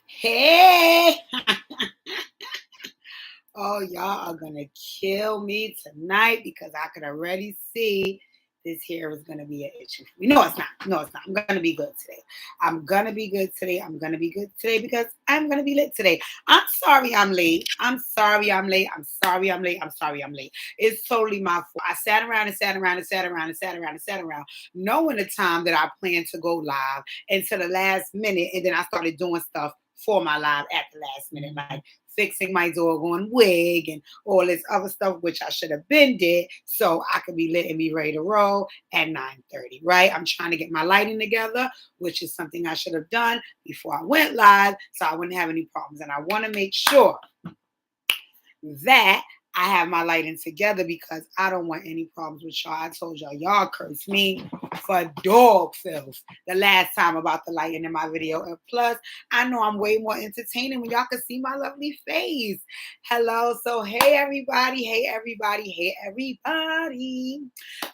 Hey! Oh, y'all are going to kill me tonight because I could already see this here is going to be an issue for me. No, it's not. No, it's not. I'm going to be good today. I'm going to be good today. I'm going to be good today because I'm going to be lit today. I'm sorry I'm late. I'm sorry I'm late. I'm sorry I'm late. I'm sorry I'm late. It's totally my fault. I sat around and sat around and sat around and sat around and sat around knowing the time that I planned to go live until the last minute. And then I started doing stuff for my live at the last minute, like fixing my doggone wig and all this other stuff, which I should have been did, so I could be lit and be ready to roll at 9:30, right? I'm trying to get my lighting together, which is something I should have done before I went live, so I wouldn't have any problems. And I want to make sure that I have my lighting together because I don't want any problems with y'all. I told y'all cursed me for dog filth the last time about the lighting in my video. And plus, I know I'm way more entertaining when y'all can see my lovely face. Hello. So, hey, everybody. Hey, everybody. Hey, everybody.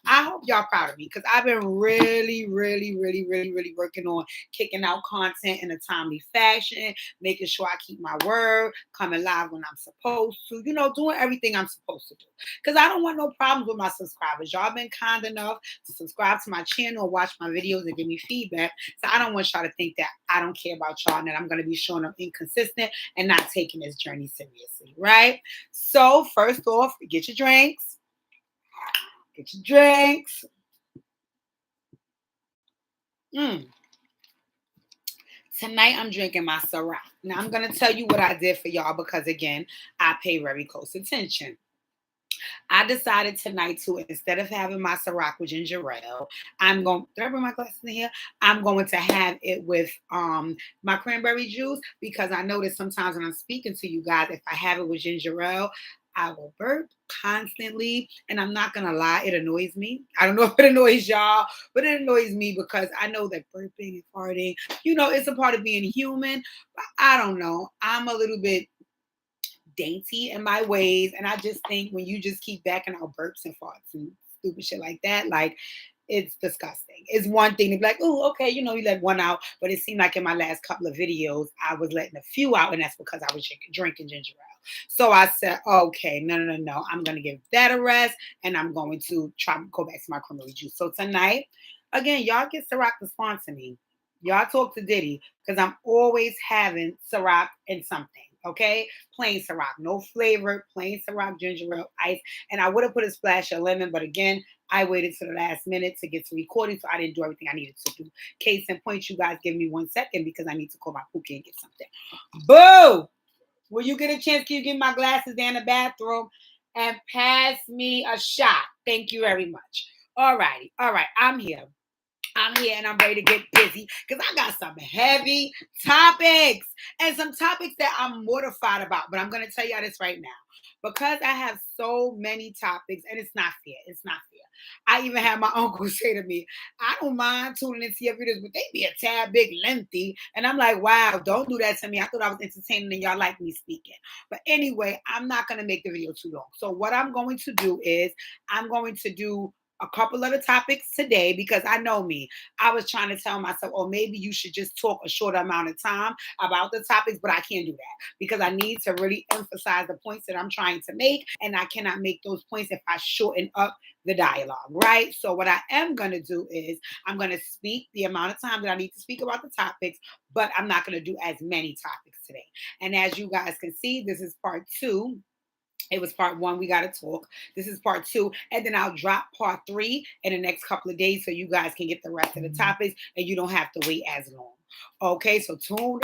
I hope y'all proud of me because I've been really working on kicking out content in a timely fashion, making sure I keep my word, coming live when I'm supposed to, doing everything I'm supposed to do. Because I don't want no problems with my subscribers. Y'all been kind enough to subscribe to my channel, watch my videos, and give me feedback. So I don't want y'all to think that I don't care about y'all and that I'm going to be showing up inconsistent and not taking this journey seriously, right? So first off, get your drinks. Get your drinks. Tonight, I'm drinking my Ciroc. Now, I'm going to tell you what I did for y'all because, again, I pay very close attention. I decided tonight to, instead of having my Ciroc with ginger ale, did I bring my glasses in here? I'm going to have it with my cranberry juice because I notice sometimes when I'm speaking to you guys, if I have it with ginger ale, I will burp constantly. And I'm not going to lie, it annoys me. I don't know if it annoys y'all, but it annoys me because I know that burping and farting, it's a part of being human. But I don't know. I'm a little bit dainty in my ways. And I just think when you just keep backing out burps and farts and stupid shit like that, like, it's disgusting. It's one thing to be like, oh, okay, you let one out. But it seemed like in my last couple of videos, I was letting a few out, and that's because I was drinking ginger ale. So I said, okay, no. I'm going to give that a rest, and I'm going to try to go back to my cranberry juice. So tonight, again, y'all get Ciroc to sponsor me. Y'all talk to Diddy because I'm always having Ciroc and something. Okay, plain Ciroc, no flavor, plain Ciroc, ginger ale, ice, and I would have put a splash of lemon, but again, I waited to the last minute to get to recording, so I didn't do everything I needed to do. Case in point, you guys give me 1 second because I need to call my Pookie and get something. Boo! Will you get a chance? Can you give my glasses down the bathroom and pass me a shot? Thank you very much. All right, I'm here. And I'm ready to get busy because I got some heavy topics and some topics that I'm mortified about. But I'm going to tell y'all this right now because I have so many topics and it's not fair. It's not fair. I even had my uncle say to me, I don't mind tuning into your videos, but they be a tad big lengthy. And I'm like, wow, don't do that to me. I thought I was entertaining and y'all like me speaking. But anyway, I'm not going to make the video too long. So what I'm going to do is I'm going to do a couple of the topics today because I know me. I was trying to tell myself, oh, maybe you should just talk a short amount of time about the topics, but I can't do that because I need to really emphasize the points that I'm trying to make, and I cannot make those points if I shorten up the dialogue, right? So what I am going to do is I'm going to speak the amount of time that I need to speak about the topics, but I'm not going to do as many topics today. And as you guys can see, this is part 2. It was part 1. We got to talk. This is part 2. And then I'll drop part 3 in the next couple of days so you guys can get the rest of the topics and you don't have to wait as long. Okay, so tune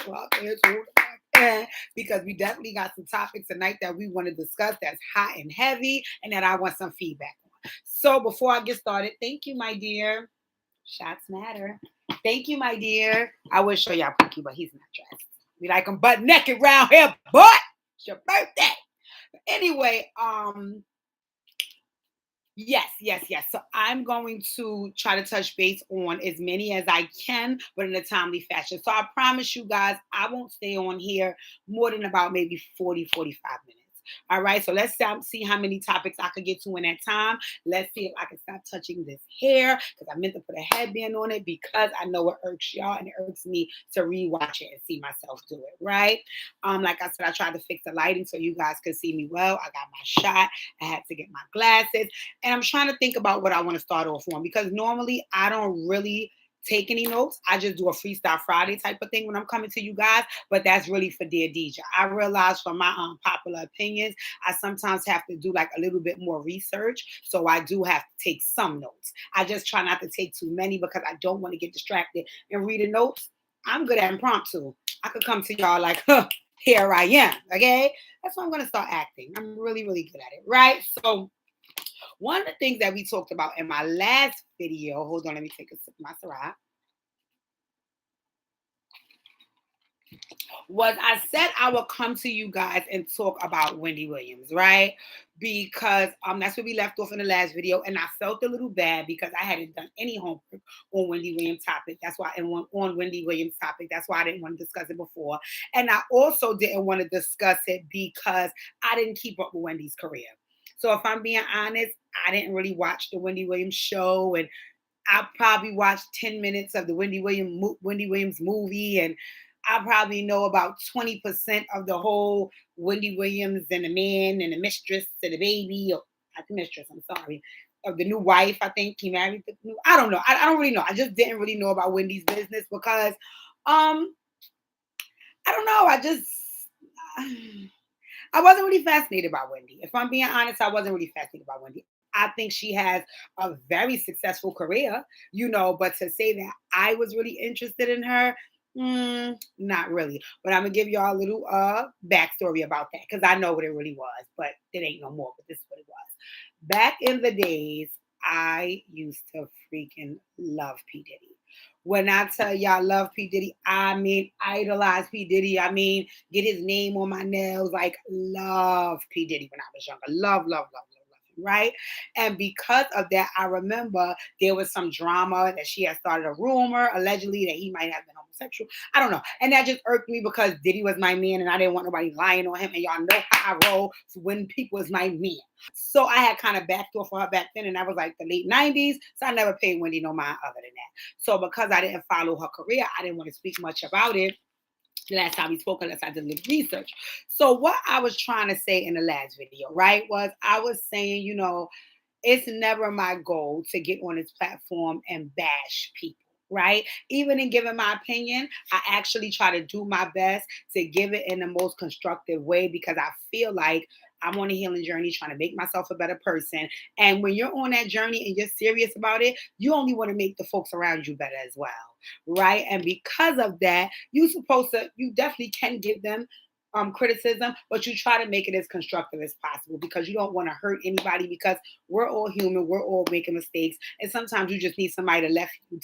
in because we definitely got some topics tonight that we want to discuss that's hot and heavy and that I want some feedback on. So before I get started, thank you, my dear. Shots matter. Thank you, my dear. I will show y'all Pookie, but he's not dressed. We like him butt naked round here, but it's your birthday. Anyway, yes. So I'm going to try to touch base on as many as I can, but in a timely fashion. So I promise you guys, I won't stay on here more than about maybe 40, 45 minutes. All right, so let's see how many topics I could get to in that time. Let's see if I can stop touching this hair because I meant to put a headband on it because I know it irks y'all and it irks me to rewatch it and see myself do it, right? Like I said, I tried to fix the lighting so you guys could see me well. I got my shot. I had to get my glasses. And I'm trying to think about what I want to start off on because normally I don't really take any notes. I just do a freestyle Friday type of thing when I'm coming to you guys, but that's really for Dear DJ. I realize from my unpopular opinions, I sometimes have to do like a little bit more research. So I do have to take some notes. I just try not to take too many because I don't want to get distracted and read the notes. I'm good at impromptu. I could come to y'all like, huh, here I am. Okay. That's why I'm going to start acting. I'm really, really good at it. Right. So one of the things that we talked about in my last video, hold on, let me take a sip of my Ciroc, was I said I would come to you guys and talk about Wendy Williams, right? Because that's where we left off in the last video, and I felt a little bad because I hadn't done any homework on Wendy Williams topic. That's why on Wendy Williams topic. That's why I didn't want to discuss it before, and I also didn't want to discuss it because I didn't keep up with Wendy's career. So if I'm being honest, I didn't really watch the Wendy Williams show, and I probably watched 10 minutes of the Wendy Williams movie, and I probably know about 20% of the whole Wendy Williams and the man and the mistress and the baby, or not the mistress, I'm sorry, of the new wife. I think he married the new. I don't know. I don't really know. I just didn't really know about Wendy's business because I don't know. I wasn't really fascinated by Wendy. If I'm being honest, I wasn't really fascinated by Wendy. I think she has a very successful career, but to say that I was really interested in her, not really. But I'm gonna give y'all a little backstory about that because I know what it really was, but it ain't no more. But this is what it was. Back in the days, I used to freaking love P. Diddy. When I tell y'all love P. Diddy, I mean idolize P. Diddy. I mean get his name on my nails. Like love P. Diddy when I was younger. Love, love, love, love, love him, right? And because of that, I remember there was some drama that she had started a rumor, allegedly, that he might have been homosexual. I don't know. And that just irked me because Diddy was my man and I didn't want nobody lying on him. And y'all know how I roll when people is my man. So I had kind of backed off of her back then, and that was like the late 90s. So I never paid Wendy no mind other than that. So because I didn't follow her career, I didn't want to speak much about it. The last time we spoke, unless I did a little research. So what I was trying to say in the last video, right, was I was saying, it's never my goal to get on this platform and bash people. Right? Even in giving my opinion, I actually try to do my best to give it in the most constructive way because I feel like I'm on a healing journey trying to make myself a better person. And when you're on that journey and you're serious about it, you only want to make the folks around you better as well. Right? And because of that, you definitely can give them criticism, but you try to make it as constructive as possible because you don't want to hurt anybody because we're all human, we're all making mistakes, and sometimes you just need somebody to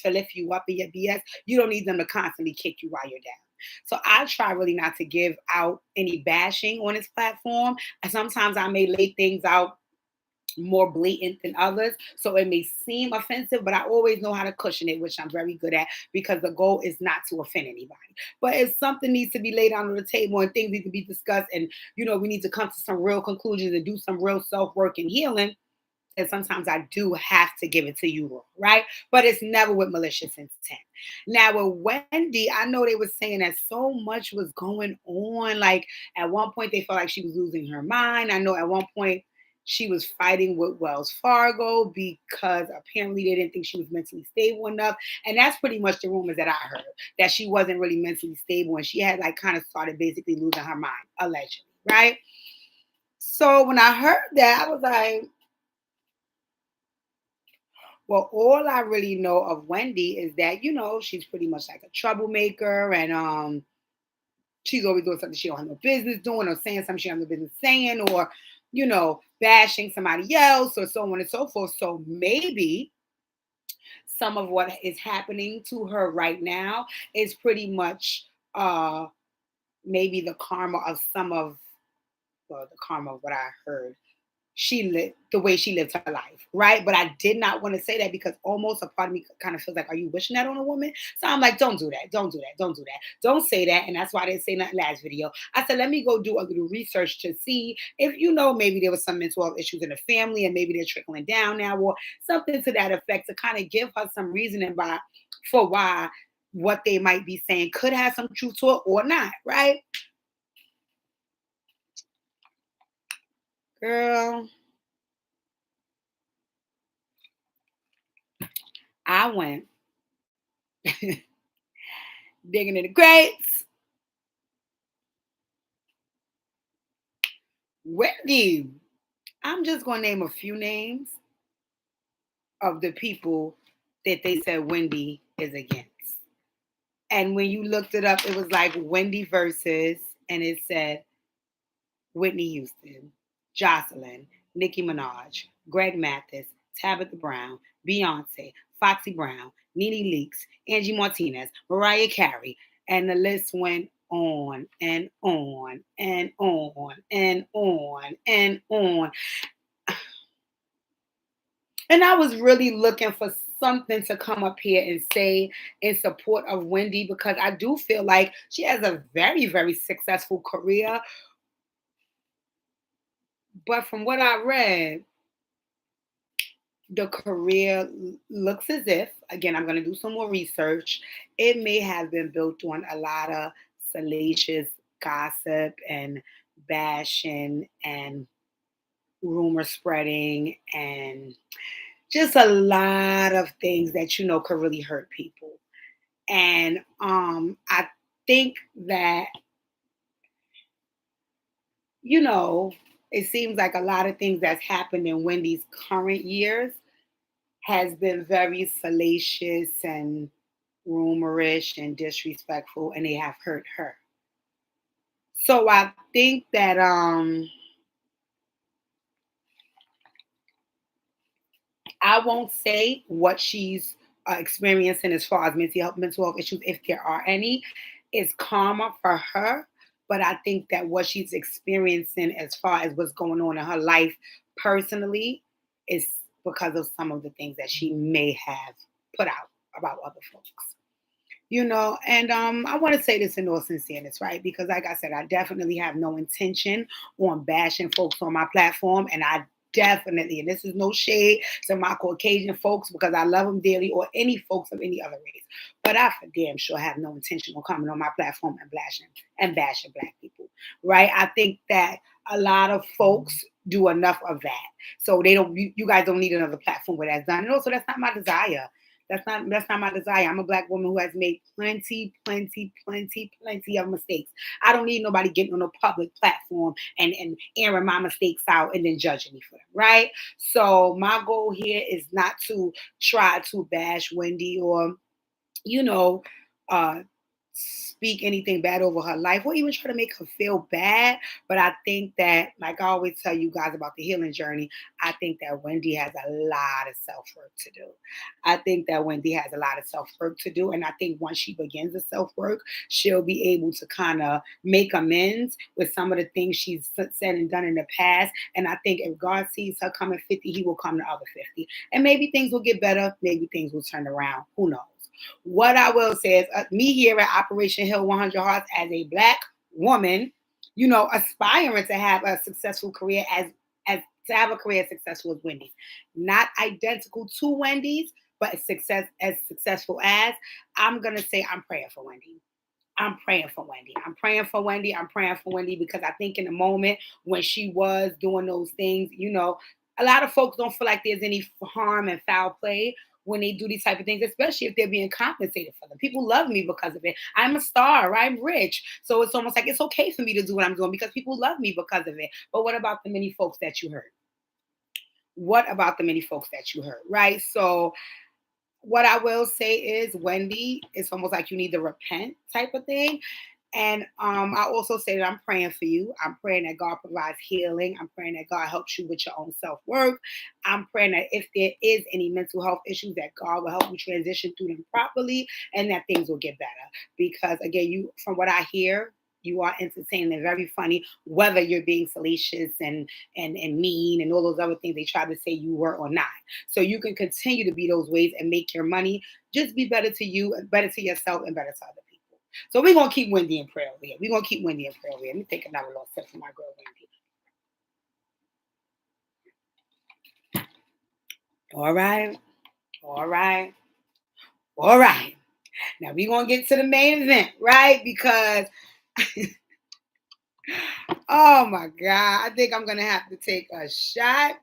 lift you up in your BS. You don't need them to constantly kick you while you're down. So I try really not to give out any bashing on this platform. And sometimes I may lay things out more blatant than others. So it may seem offensive, but I always know how to cushion it, which I'm very good at because the goal is not to offend anybody. But if something needs to be laid out on the table and things need to be discussed and, we need to come to some real conclusions and do some real self-work and healing, and sometimes I do have to give it to you, right? But it's never with malicious intent. Now with Wendy, I know they were saying that so much was going on. Like at one point they felt like she was losing her mind. I know at one point she was fighting with Wells Fargo because apparently they didn't think she was mentally stable enough. And that's pretty much the rumors that I heard, that she wasn't really mentally stable and she had like kind of started basically losing her mind, allegedly, right? So when I heard that, I was like, well, all I really know of Wendy is that, she's pretty much like a troublemaker and she's always doing something she don't have no business doing or saying something she don't have no business saying or, bashing somebody else or so on and so forth. So maybe some of what is happening to her right now is pretty much maybe the karma of the karma of what I heard the way she lived her life, right? But I did not want to say that because almost a part of me kind of feels like, are you wishing that on a woman? So I'm like, don't do that, don't do that, don't do that, don't say that. And that's why I didn't say nothing last video. I said, let me go do a little research to see if maybe there was some mental health issues in the family and maybe they're trickling down now or something to that effect, to kind of give her some reasoning for why what they might be saying could have some truth to it or not, right? Girl, I went digging in the crates. Wendy, I'm just going to name a few names of the people that they said Wendy is against. And when you looked it up, it was like Wendy versus, and it said Whitney Houston, Jocelyn, Nicki Minaj, Greg Mathis, Tabitha Brown, Beyonce, Foxy Brown, Nene Leakes, Angie Martinez, Mariah Carey, and the list went on and on and on and on and on. And I was really looking for something to come up here and say in support of Wendy because I do feel like she has a very, very successful career. But from what I read, the career looks as if, again, I'm going to do some more research, it may have been built on a lot of salacious gossip and bashing and rumor spreading and just a lot of things that could really hurt people. And I think that, it seems like a lot of things that's happened in Wendy's current years has been very salacious and rumorish and disrespectful, and they have hurt her. So I think that I won't say what she's experiencing as far as mental health issues, if there are any, is karma for her. But I think that what she's experiencing as far as what's going on in her life personally is because of some of the things that she may have put out about other folks. And I want to say this in all sincereness, right? Because like I said, I definitely have no intention on bashing folks on my platform, and I definitely, and this is no shade to my Caucasian folks because I love them dearly, or any folks of any other race, but I for damn sure have no intention on coming on my platform and bashing black people, right? I think that a lot of folks do enough of that, so they don't. You guys don't need another platform where that's done, and also that's not my desire. That's not my desire. I'm a black woman who has made plenty of mistakes. I don't need nobody getting on a public platform and airing my mistakes out and then judging me for them, right? So my goal here is not to try to bash Wendy or, you know, uh speak anything bad over her life or even try to make her feel bad. But I think that, like I always tell you guys about the healing journey, I think that Wendy has a lot of self work to do. I think that Wendy has a lot of self work to do. And I think once she begins the self work, she'll be able to kind of make amends with some of the things she's said and done in the past. And I think if God sees her coming 50, he will come the other 50. And maybe things will get better. Maybe things will turn around. Who knows? What I will say is, me here at Operation Heal 100 Hearts as a black woman, aspiring to have a successful career as to have a career as successful as Wendy's. Not identical to Wendy's, but as successful as. I'm gonna say I'm praying for Wendy. I'm praying for Wendy. I'm praying for Wendy. I'm praying for Wendy because I think in the moment when she was doing those things, a lot of folks don't feel like there's any harm and foul play when they do these type of things, especially if they're being compensated for them. People love me because of it. I'm a star. I'm rich. So it's almost like it's okay for me to do what I'm doing because people love me because of it. But what about the many folks that you hurt? What about the many folks that you hurt, right? So what I will say is, Wendy, it's almost like you need to repent type of thing. And I also say that I'm praying for you. I'm praying that God provides healing. I'm praying that God helps you with your own self-worth. I'm praying that if there is any mental health issues, that God will help you transition through them properly and that things will get better. Because again, from what I hear, You are entertaining and very funny, whether you're being salacious and mean and all those other things they try to say you were or not. So you can continue to be those ways and make your money. Just be better to you, and better to yourself, and better to other people. So we're gonna keep Wendy in prayer over here. We're gonna keep Wendy in prayer over here. Let me take another little sip from my girl Wendy. All right, all right, all right. Now we're gonna get to the main event, right? Because oh my God, I think I'm gonna have to take a shot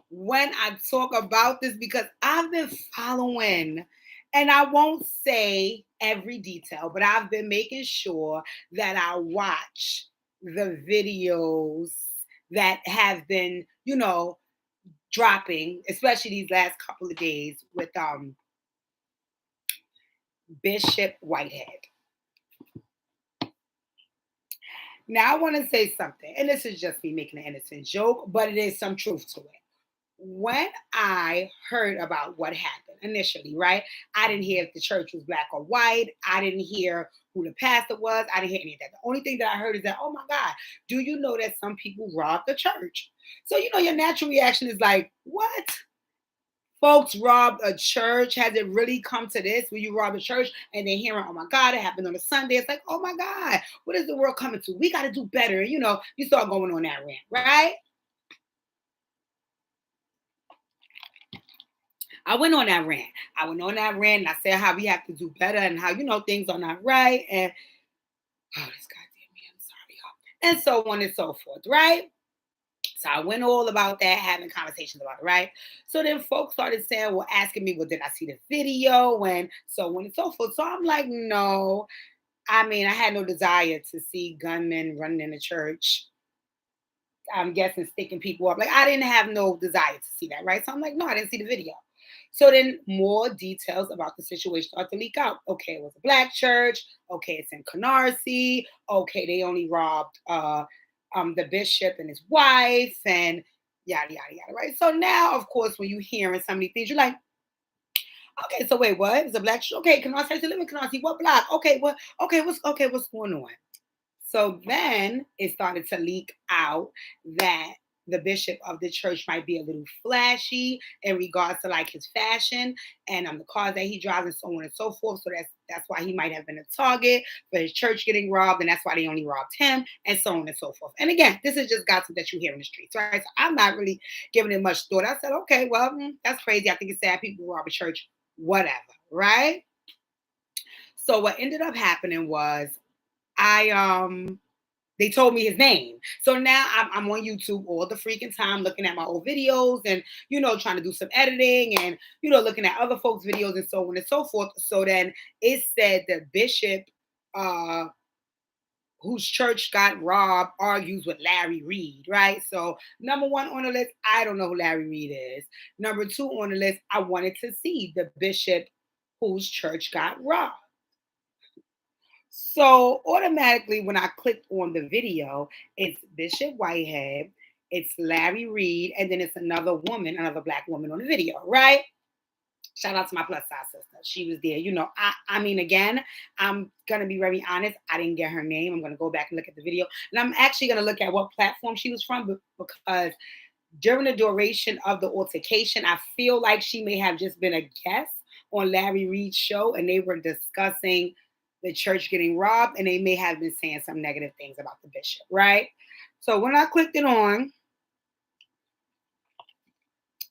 when I talk about this because I've been following, and I won't say every detail, but I've been making sure that I watch the videos that have been, dropping, especially these last couple of days with Bishop Whitehead. Now I want to say something, and this is just me making an innocent joke, but it is some truth to it. When I heard about what happened initially, right? I didn't hear if the church was black or white. I didn't hear who the pastor was. I didn't hear any of that. The only thing that I heard is that, oh my God, do you know that some people robbed the church? So, your natural reaction is like, what? Folks robbed a church? Has it really come to this where you rob a church and then hearing, oh my God, it happened on a Sunday? It's like, oh my God, what is the world coming to? We got to do better. And, you start going on that rant, right? I went on that rant. And I said how we have to do better and how, things are not right. And, oh, this goddamn me, I'm sorry, y'all. And so on and so forth, right? So I went all about that, having conversations about it, right? So then folks started saying, well, asking me, well, did I see the video? And so on and so forth. So I'm like, no. I mean, I had no desire to see gunmen running in the church. I'm guessing sticking people up. Like, I didn't have no desire to see that, right? So I'm like, no, I didn't see the video. So then more details about the situation start to leak out. Okay, it was a black church. Okay, it's in Canarsie. Okay, they only robbed the bishop and his wife and yada yada yada. Right. So now, of course, when you hearing so many things, you're like, okay, so wait, what? It's a black church. Okay, Canarsie, to live in Canarsie. What block? Okay, what? What's going on? So then it started to leak out that the bishop of the church might be a little flashy in regards to like his fashion and the cars that he drives and so on and so forth. So that's why he might have been a target for his church getting robbed, and that's why they only robbed him, and so on and so forth. And again, this is just gossip that you hear in the streets, right? So I'm not really giving it much thought. I said, okay, well, that's crazy. I think it's sad people rob a church, whatever, right? So what ended up happening was they told me his name. So now I'm on YouTube all the freaking time looking at my old videos and, trying to do some editing and, looking at other folks' videos and so on and so forth. So then it said the bishop whose church got robbed argues with Larry Reed, right? So number one on the list, I don't know who Larry Reed is. Number two on the list, I wanted to see the bishop whose church got robbed. So automatically, when I clicked on the video, it's Bishop Whitehead, it's Larry Reed, and then it's another woman, another black woman on the video, right? Shout out to my plus size sister. She was there. I mean, again, I'm gonna be very honest. I didn't get her name. I'm gonna go back and look at the video, and I'm actually gonna look at what platform she was from because during the duration of the altercation, I feel like she may have just been a guest on Larry Reed's show, and they were discussing the church getting robbed, and they may have been saying some negative things about the bishop, right? So when I clicked it on,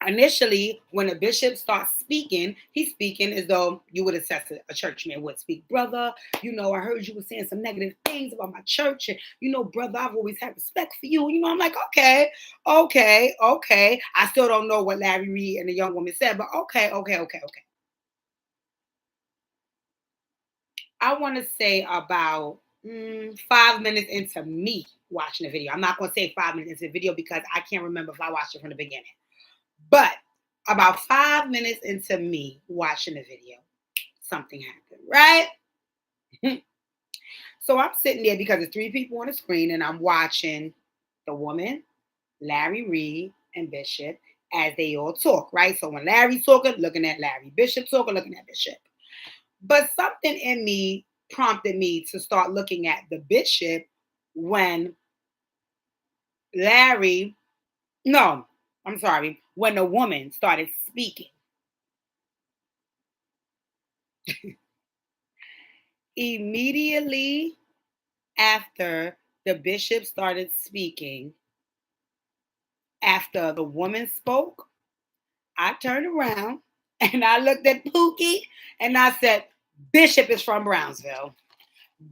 initially, when a bishop starts speaking, he's speaking as though you would assess a churchman would speak. Brother, I heard you were saying some negative things about my church. And, brother, I've always had respect for you. I'm like, okay. I still don't know what Larry Reed and the young woman said, but okay. I want to say about 5 minutes into me watching the video. I'm not going to say 5 minutes into the video because I can't remember if I watched it from the beginning. But about 5 minutes into me watching the video, something happened, right? So I'm sitting there because there's 3 people on the screen and I'm watching the woman, Larry Reed, and Bishop as they all talk, right? So when Larry's talking, looking at Larry. Bishop talking, looking at Bishop. But something in me prompted me to start looking at the bishop when Larry, no, I'm sorry, when the woman started speaking. Immediately after the bishop started speaking, after the woman spoke, I turned around and I looked at Pookie and I said, Bishop is from Brownsville.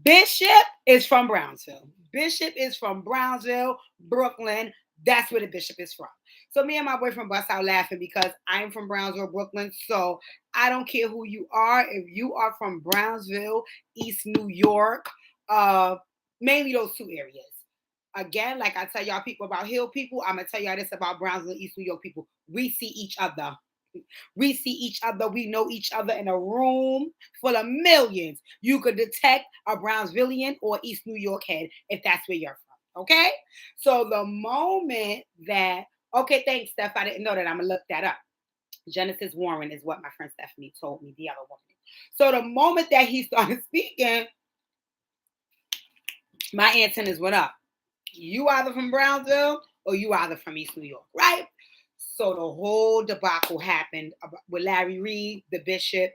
Bishop is from Brownsville. Bishop is from Brownsville, Brooklyn. That's where the bishop is from. So me and my boyfriend bust out laughing because I'm from Brownsville, Brooklyn. So I don't care who you are. If you are from Brownsville, East New York, mainly those two areas. Again, like I tell y'all people about Hill people, I'm gonna tell y'all this about Brownsville, East New York people. We see each other. We see each other. We know each other in a room full of millions. You could detect a Brownsvillian or East New York head if that's where you're from. Okay? So the moment that, okay, thanks, Steph. I didn't know that. I'm going to look that up. Genesis Warren is what my friend Stephanie told me, the other woman. So the moment that he started speaking, my antennas went up. You either from Brownsville or you either from East New York, right? So the whole debacle happened with Larry Reid, the bishop.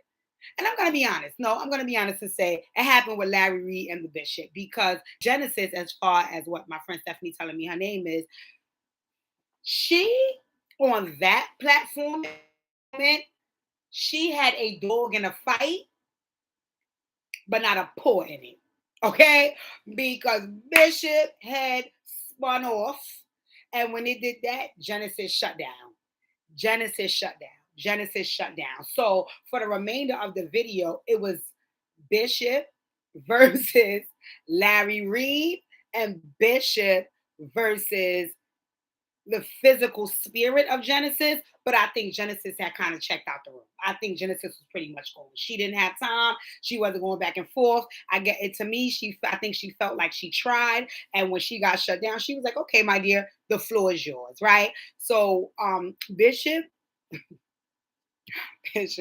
And I'm going to be honest. No, I'm going to be honest and say it happened with Larry Reid and the bishop because Genesis, as far as what my friend Stephanie telling me her name is, she on that platform, she had a dog in a fight, but not a paw in it. Okay? Because Bishop had spun off. And when it did that, Genesis shut down. Genesis shut down. Genesis shut down. So for the remainder of the video, it was Bishop versus Larry Reid and Bishop versus the physical spirit of Genesis. But I think Genesis had kind of checked out the room. I think Genesis was pretty much going. She didn't have time. She wasn't going back and forth. I get it. To me, I think she felt like she tried. And when she got shut down, she was like, okay, my dear, the floor is yours, right? So Bishop was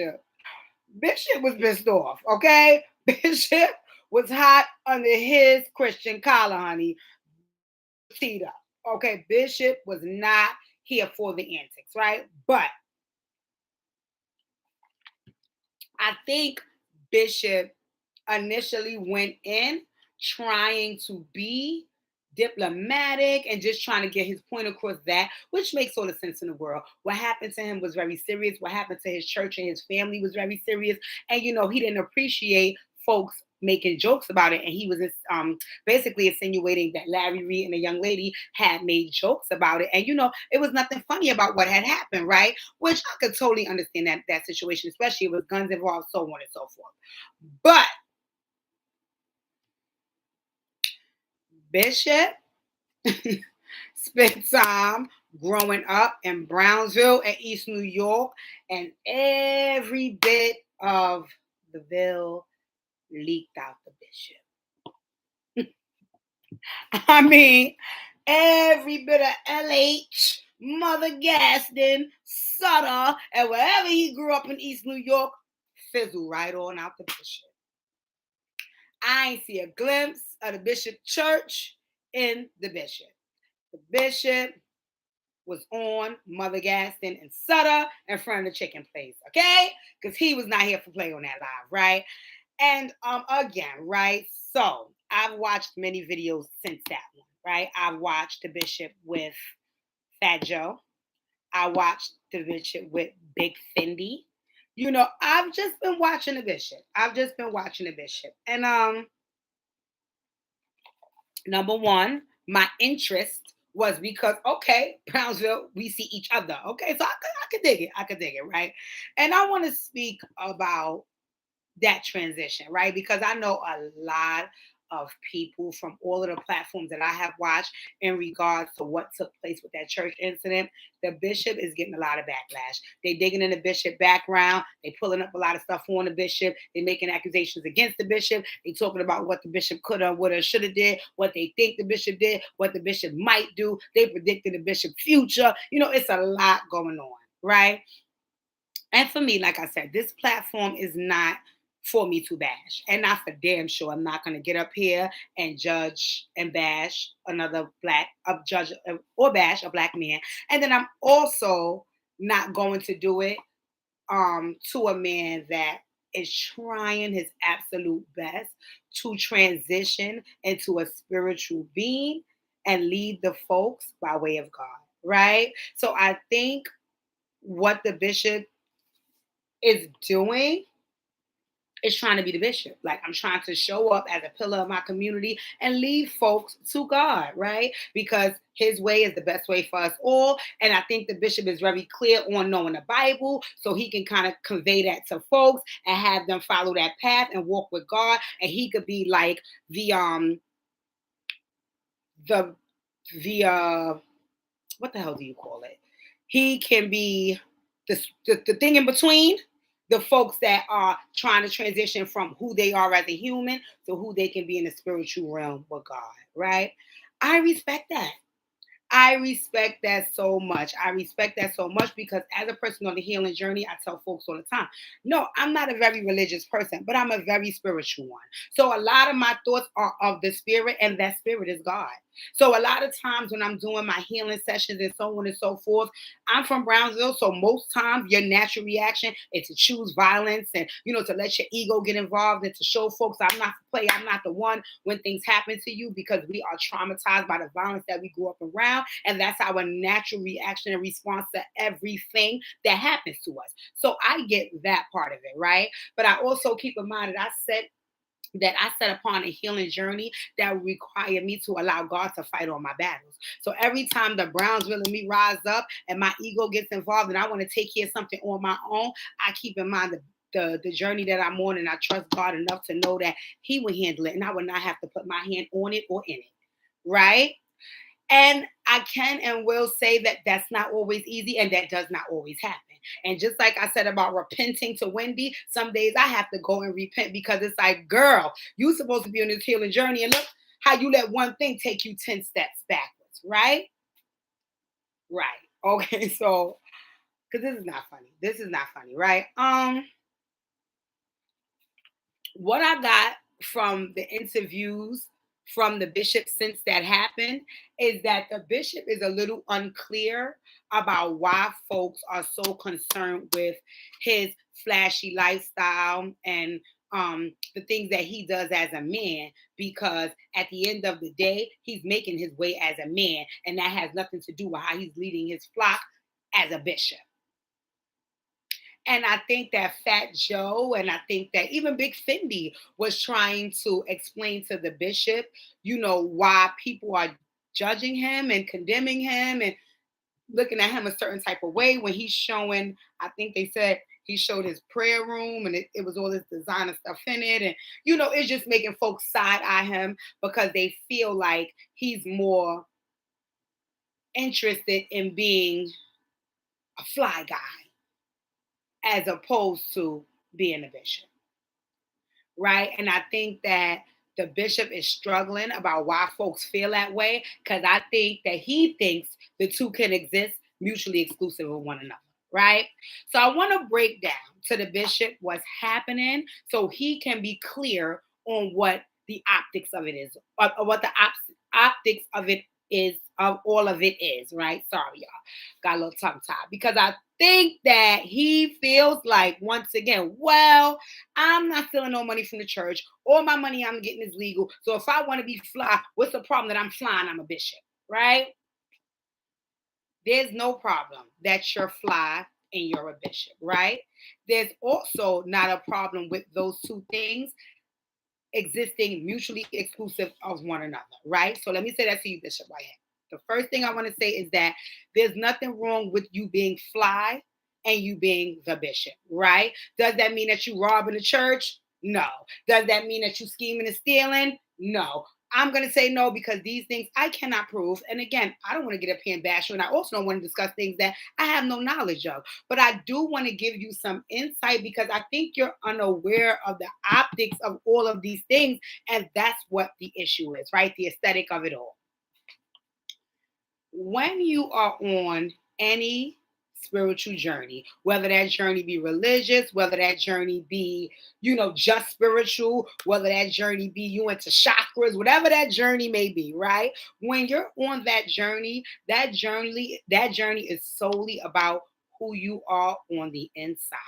pissed off, okay? Bishop was hot under his Christian collar, honey. Teed up. Okay, Bishop was not here for the antics, right? But I think Bishop initially went in trying to be diplomatic and just trying to get his point across, that which makes all the sense in the world. What happened to him was very serious. What happened to his church and his family was very serious. And he didn't appreciate folks making jokes about it, and he was basically insinuating that Larry Reid and a young lady had made jokes about it, and it was nothing funny about what had happened, right? Which I could totally understand that situation, especially with guns involved, so on and so forth. But Bishop spent time growing up in Brownsville and East New York, and every bit of the Ville leaked out the Bishop. I mean, every bit of LH, Mother Gaston, Sutter, and wherever he grew up in East New York, fizzled right on out the Bishop. I ain't see a glimpse of the Bishop Church in the Bishop. The Bishop was on Mother Gaston and Sutter in front of the chicken place, okay? Because he was not here for play on that live, right? And again, right? So I've watched many videos since that one, right? I've watched the Bishop with Fat Joe. I watched the Bishop with Big Fendi. I've just been watching the Bishop. And number one, my interest was because, okay, Brownsville, we see each other. Okay, so I could dig it, right? And I want to speak about that transition, right? Because I know a lot of people from all of the platforms that I have watched in regards to what took place with that church incident. The Bishop is getting a lot of backlash. They digging in the Bishop background. They pulling up a lot of stuff on the Bishop. They making accusations against the Bishop. They talking about what the Bishop could have, would have, should have did, what they think the Bishop did, what the Bishop might do. They predicted the Bishop future. It's a lot going on, right? And for me, like I said, this platform is not for me to bash. And not for damn sure. I'm not going to get up here and judge and bash another or bash a black man. And then I'm also not going to do it to a man that is trying his absolute best to transition into a spiritual being and lead the folks by way of God, right? So I think what the bishop is doing is trying to be the bishop. Like, I'm trying to show up as a pillar of my community and lead folks to God, right? Because his way is the best way for us all. And I think the bishop is very clear on knowing the Bible, so he can kind of convey that to folks and have them follow that path and walk with God. And he could be like the what the hell do you call it? He can be the thing in between the folks that are trying to transition from who they are as a human to who they can be in the spiritual realm with God, right? I respect that. I respect that so much. I respect that so much because as a person on the healing journey, I tell folks all the time, no, I'm not a very religious person, but I'm a very spiritual one. So a lot of my thoughts are of the spirit, and that spirit is God. So a lot of times when I'm doing my healing sessions and so on and so forth, I'm from Brownsville, so most times your natural reaction is to choose violence and, to let your ego get involved and to show folks I'm not the play, I'm not the one when things happen to you, because we are traumatized by the violence that we grew up around, and that's our natural reaction and response to everything that happens to us. So I get that part of it, right? But I also keep in mind that I set upon a healing journey that would require me to allow God to fight all my battles. So every time the Brownsville and me rise up and my ego gets involved and I want to take care of something on my own, I keep in mind the journey that I'm on, and I trust God enough to know that he will handle it and I will not have to put my hand on it or in it, right? And I can and will say that that's not always easy, and that does not always happen. And just like I said about repenting to Wendy, some days I have to go and repent because it's like, girl, you supposed to be on this healing journey, and look how you let one thing take you 10 steps backwards, right? Right. Okay, so because this is not funny. This is not funny, right? What I got from the interviews from the bishop since that happened is that the bishop is a little unclear about why folks are so concerned with his flashy lifestyle and the things that he does as a man, because at the end of the day, he's making his way as a man, and that has nothing to do with how he's leading his flock as a bishop. And I think that Fat Joe, and I think that even Big Fendi was trying to explain to the bishop, why people are judging him and condemning him and looking at him a certain type of way when he's showing, I think they said he showed his prayer room and it was all this designer stuff in it. And, it's just making folks side eye him because they feel like he's more interested in being a fly guy as opposed to being a bishop, right? And I think that the bishop is struggling about why folks feel that way, because I think that he thinks the two can exist mutually exclusive of one another, right? So I want to break down to the bishop what's happening so he can be clear on what the optics of it is, or what the optics of it is, of all of it is, right? Sorry, y'all. Got a little tongue tied because I think that he feels like, once again, well, I'm not stealing no money from the church. All my money I'm getting is legal. So if I want to be fly, what's the problem that I'm flying? I'm a bishop, right? There's no problem that you're fly and you're a bishop, right? There's also not a problem with those two things existing mutually exclusive of one another, right? So let me say that to you, Bishop Whitehead. The first thing I want to say is that there's nothing wrong with you being fly and you being the bishop, right? Does that mean that you robbing the church? No. Does that mean that you scheming and stealing? No. I'm going to say no because these things I cannot prove. And again, I don't want to get up here and bash you. And I also don't want to discuss things that I have no knowledge of. But I do want to give you some insight because I think you're unaware of the optics of all of these things. And that's what the issue is, right? The aesthetic of it all. When you are on any spiritual journey, whether that journey be religious, whether that journey be, just spiritual, whether that journey be you into chakras, whatever that journey may be, right? When you're on that journey is solely about who you are on the inside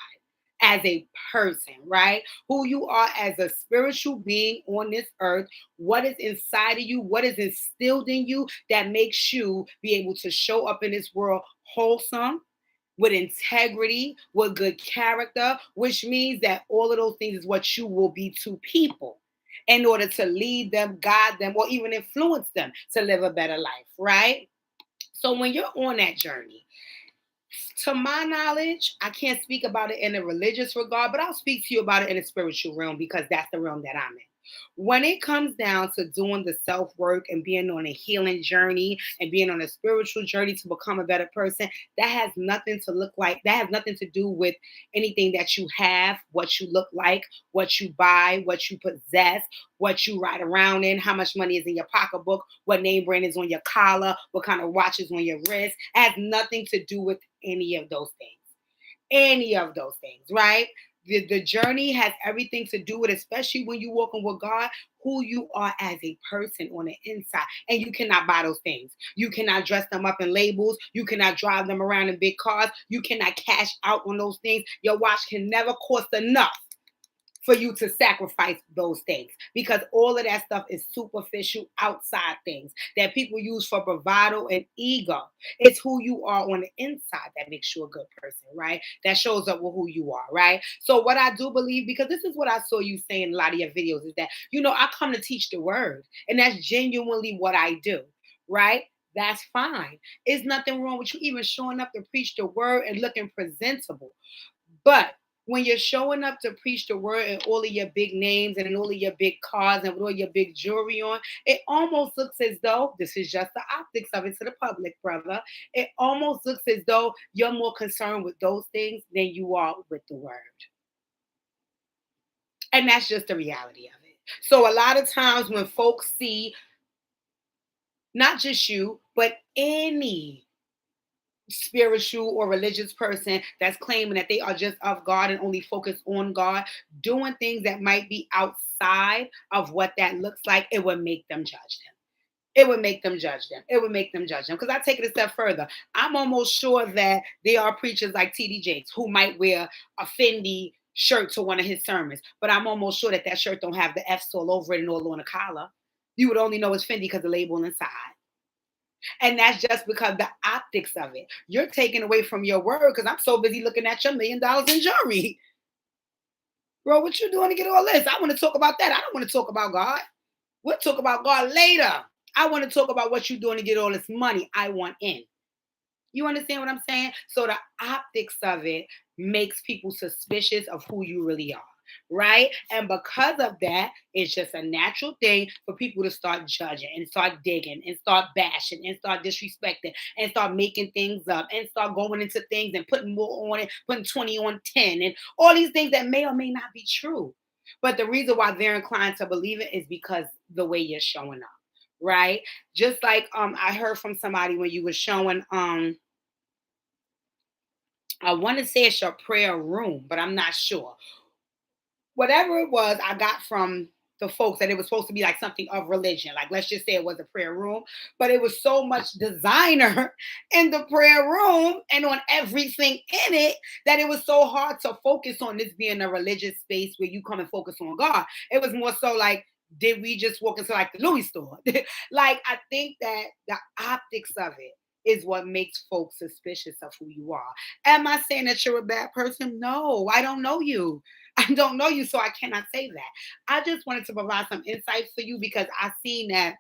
as a person, right? Who you are as a spiritual being on this earth, what is inside of you, what is instilled in you that makes you be able to show up in this world wholesome, with integrity, with good character, which means that all of those things is what you will be to people in order to lead them, guide them, or even influence them to live a better life, right? So when you're on that journey, to my knowledge, I can't speak about it in a religious regard, but I'll speak to you about it in a spiritual realm because that's the realm that I'm in. When it comes down to doing the self work and being on a healing journey and being on a spiritual journey to become a better person, that has nothing to look like, that has nothing to do with anything that you have, what you look like, what you buy, what you possess, what you ride around in, how much money is in your pocketbook, what name brand is on your collar, what kind of watch is on your wrist. It has nothing to do with any of those things. Any of those things, right? The journey has everything to do with, especially when you're walking with God, who you are as a person on the inside. And you cannot buy those things. You cannot dress them up in labels. You cannot drive them around in big cars. You cannot cash out on those things. Your watch can never cost enough for you to sacrifice those things, because all of that stuff is superficial outside things that people use for bravado and ego. It's who you are on the inside that makes you a good person, right? That shows up with who you are, right? So what I do believe, because this is what I saw you say in a lot of your videos, is that, I come to teach the word, and that's genuinely what I do, right? That's fine. There's nothing wrong with you even showing up to preach the word and looking presentable. But when you're showing up to preach the word and all of your big names and all of your big cars and with all your big jewelry on, it almost looks as though, this is just the optics of it to the public, brother. It almost looks as though you're more concerned with those things than you are with the word. And that's just the reality of it. So a lot of times when folks see not just you, but any spiritual or religious person that's claiming that they are just of God and only focus on God, doing things that might be outside of what that looks like, it would make them judge them. It would make them judge them. It would make them judge them. Because I take it a step further. I'm almost sure that there are preachers like T.D. Jakes who might wear a Fendi shirt to one of his sermons, but I'm almost sure that that shirt don't have the F's all over it and all on the collar. You would only know it's Fendi because the label inside. And that's just because the optics of it. You're taking away from your word because I'm so busy looking at your $1 million in jewelry. Bro, what you doing to get all this? I want to talk about that. I don't want to talk about God. We'll talk about God later. I want to talk about what you're doing to get all this money I want in. You understand what I'm saying? So the optics of it makes people suspicious of who you really are, right? And because of that, it's just a natural thing for people to start judging and start digging and start bashing and start disrespecting and start making things up and start going into things and putting more on it, putting 20 on 10 and all these things that may or may not be true. But the reason why they're inclined to believe it is because the way you're showing up, right? Just like I heard from somebody when you were showing I want to say it's your prayer room, but I'm not sure. Whatever it was, I got from the folks that it was supposed to be like something of religion. Like, let's just say it was a prayer room, but it was so much designer in the prayer room and on everything in it that it was so hard to focus on this being a religious space where you come and focus on God. It was more so like, did we just walk into like the Louis store? Like, I think that the optics of it is what makes folks suspicious of who you are. Am I saying that you're a bad person? No, I don't know you. I don't know you, so I cannot say that. I just wanted to provide some insights for you because I seen that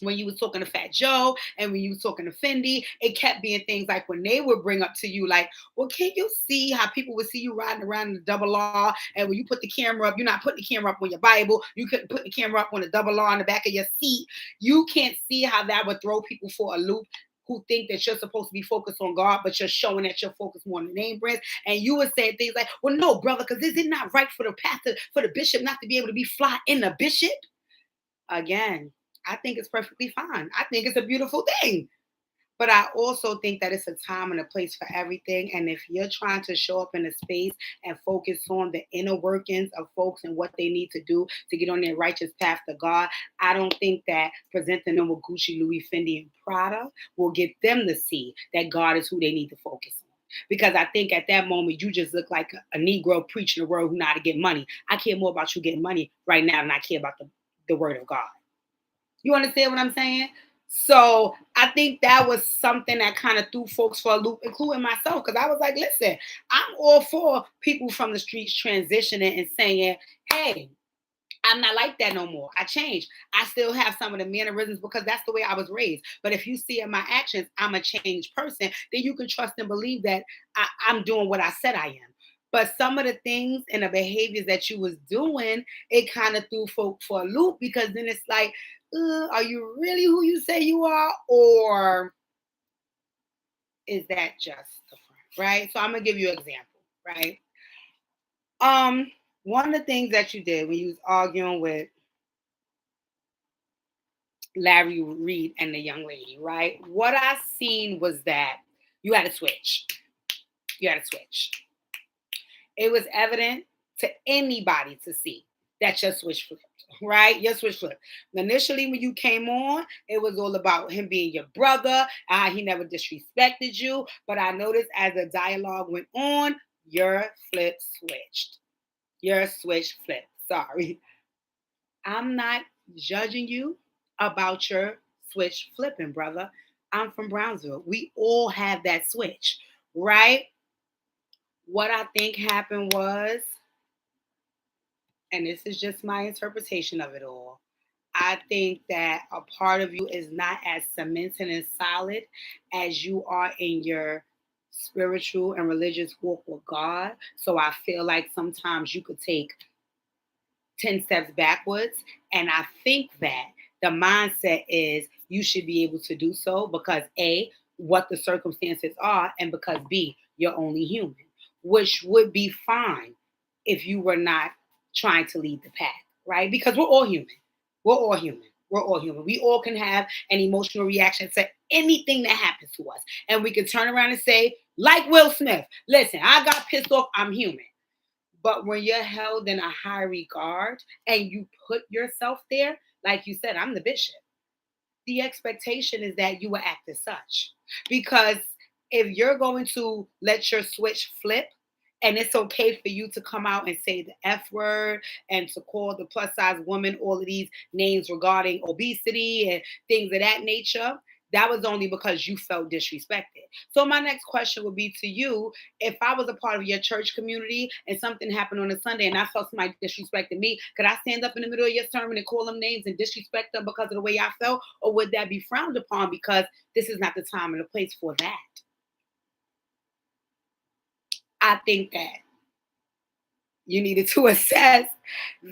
when you was talking to Fat Joe and when you was talking to Fendi, it kept being things like when they would bring up to you like, well, can you see how people would see you riding around in the double R? And when you put the camera up, you're not putting the camera up on your Bible. You couldn't put the camera up on the double R on the back of your seat. You can't see how that would throw people for a loop who think that you're supposed to be focused on God, but you're showing that you're focused more on the name brands. And you would say things like, well, no, brother, because this is not right for the pastor, for the bishop not to be able to be fly in the bishop. Again, I think it's perfectly fine. I think it's a beautiful thing. But I also think that it's a time and a place for everything. And if you're trying to show up in a space and focus on the inner workings of folks and what they need to do to get on their righteous path to God, I don't think that presenting them with Gucci, Louis, Fendi, and Prada will get them to see that God is who they need to focus on. Because I think at that moment, you just look like a Negro preaching the word who know how to get money. I care more about you getting money right now than I care about the word of God. You understand what I'm saying? So I think that was something that kind of threw folks for a loop, including myself, because I was like, listen, I'm all for people from the streets transitioning and saying, hey, I'm not like that no more. I changed. I still have some of the mannerisms because that's the way I was raised. But if you see in my actions, I'm a changed person, then you can trust and believe that I'm doing what I said I am. But some of the things and the behaviors that you was doing, it kind of threw folk for a loop because then it's like, are you really who you say you are? Or is that just the front, right? So I'm going to give you an example, right? One of the things that you did when you was arguing with Larry Reed and the young lady, right? What I seen was that you had to switch. You had to switch. It was evident to anybody to see that your switch flipped, right? Your switch flipped. Initially, when you came on, it was all about him being your brother. He never disrespected you. But I noticed as the dialogue went on, your flip switched. Your switch flipped. Sorry. I'm not judging you about your switch flipping, brother. I'm from Brownsville. We all have that switch, right? What I think happened was, and this is just my interpretation of it all, I think that a part of you is not as cemented and solid as you are in your spiritual and religious walk with God. So I feel like sometimes you could take 10 steps backwards. And I think that the mindset is you should be able to do so because A, what the circumstances are, and because B, you're only human, which would be fine if you were not trying to lead the pack, right? Because we're all human. We're all human. We're all human. We all can have an emotional reaction to anything that happens to us. And we can turn around and say, like Will Smith, listen, I got pissed off. I'm human. But when you're held in a high regard and you put yourself there, like you said, I'm the bishop. The expectation is that you will act as such. Because if you're going to let your switch flip, and it's okay for you to come out and say the F word and to call the plus size woman all of these names regarding obesity and things of that nature, that was only because you felt disrespected. So my next question would be to you, if I was a part of your church community and something happened on a Sunday and I felt somebody disrespected me, could I stand up in the middle of your sermon and call them names and disrespect them because of the way I felt? Or would that be frowned upon because this is not the time and the place for that? I think that you needed to assess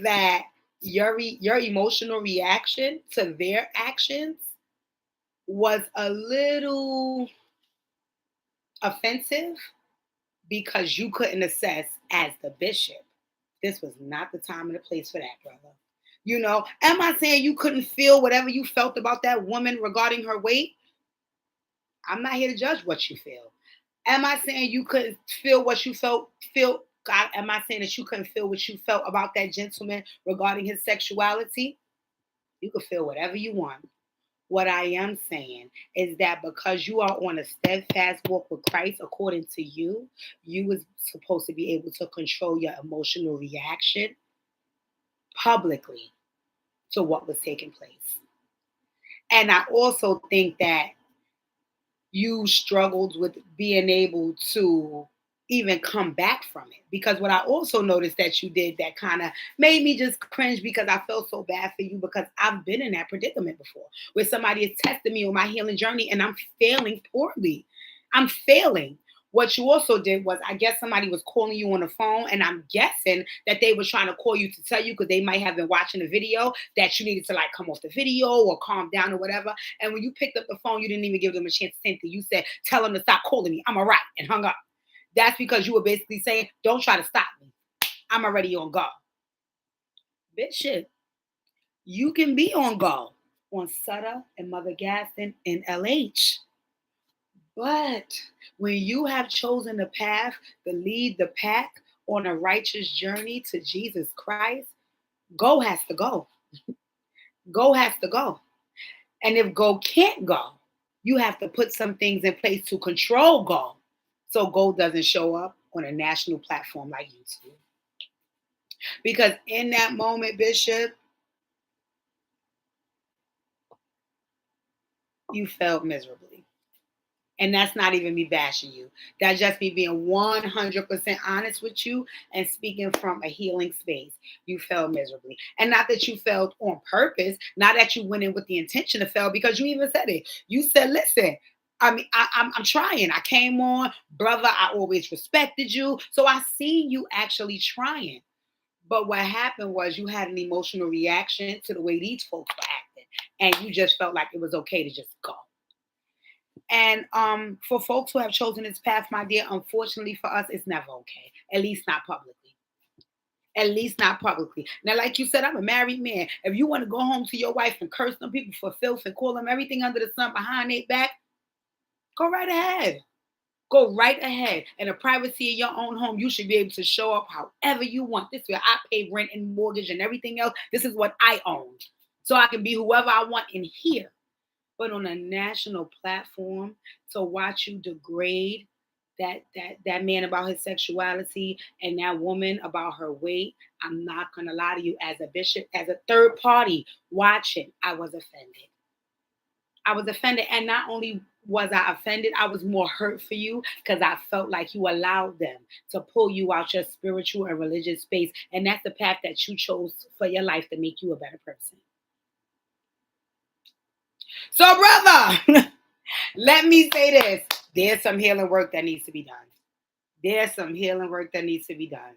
that your emotional reaction to their actions was a little offensive because you couldn't assess as the bishop. This was not the time and the place for that, brother. You know, am I saying you couldn't feel whatever you felt about that woman regarding her weight? I'm not here to judge what you feel. Am I saying you couldn't feel what you feel? God, am I saying that you couldn't feel what you felt about that gentleman regarding his sexuality? You could feel whatever you want. What I am saying is that because you are on a steadfast walk with Christ, according to you, you was supposed to be able to control your emotional reaction publicly to what was taking place. And I also think that you struggled with being able to even come back from it. Because what I also noticed that you did that kind of made me just cringe because I felt so bad for you because I've been in that predicament before where somebody is testing me on my healing journey and I'm failing poorly. I'm failing. What you also did was, I guess somebody was calling you on the phone, and I'm guessing that they were trying to call you to tell you because they might have been watching the video that you needed to like come off the video or calm down or whatever. And when you picked up the phone, you didn't even give them a chance to say anything. You said, "Tell them to stop calling me. I'm all right," and hung up. That's because you were basically saying, "Don't try to stop me. I'm already on go." Bishop, you can be on go on Sutter and Mother Gaston and LH. But when you have chosen the path to lead the pack on a righteous journey to Jesus Christ, go has to go. Go has to go. And if go can't go, you have to put some things in place to control go. So go doesn't show up on a national platform like YouTube. Because in that moment, Bishop, you failed miserably. And that's not even me bashing you. That's just me being 100% honest with you and speaking from a healing space. You failed miserably. And not that you failed on purpose, not that you went in with the intention to fail, because you even said it. You said, listen, I'm trying. I came on, brother. I always respected you. So I seen you actually trying. But what happened was you had an emotional reaction to the way these folks were acting. And you just felt like it was okay to just go. And for folks who have chosen this path, my dear, unfortunately for us, it's never okay. At least not publicly. At least not publicly. Now, like you said, I'm a married man. If you want to go home to your wife and curse them people for filth and call them everything under the sun behind their back, go right ahead. Go right ahead. In the privacy of your own home, you should be able to show up however you want. This is where I pay rent and mortgage and everything else. This is what I own. So I can be whoever I want in here. But on a national platform, to watch you degrade that man about his sexuality and that woman about her weight, I'm not gonna lie to you, as a bishop, as a third party watching, I was offended. I was offended. And not only was I offended, I was more hurt for you because I felt like you allowed them to pull you out your spiritual and religious space. And that's the path that you chose for your life to make you a better person. So, brother, let me say this. There's some healing work that needs to be done. There's some healing work that needs to be done.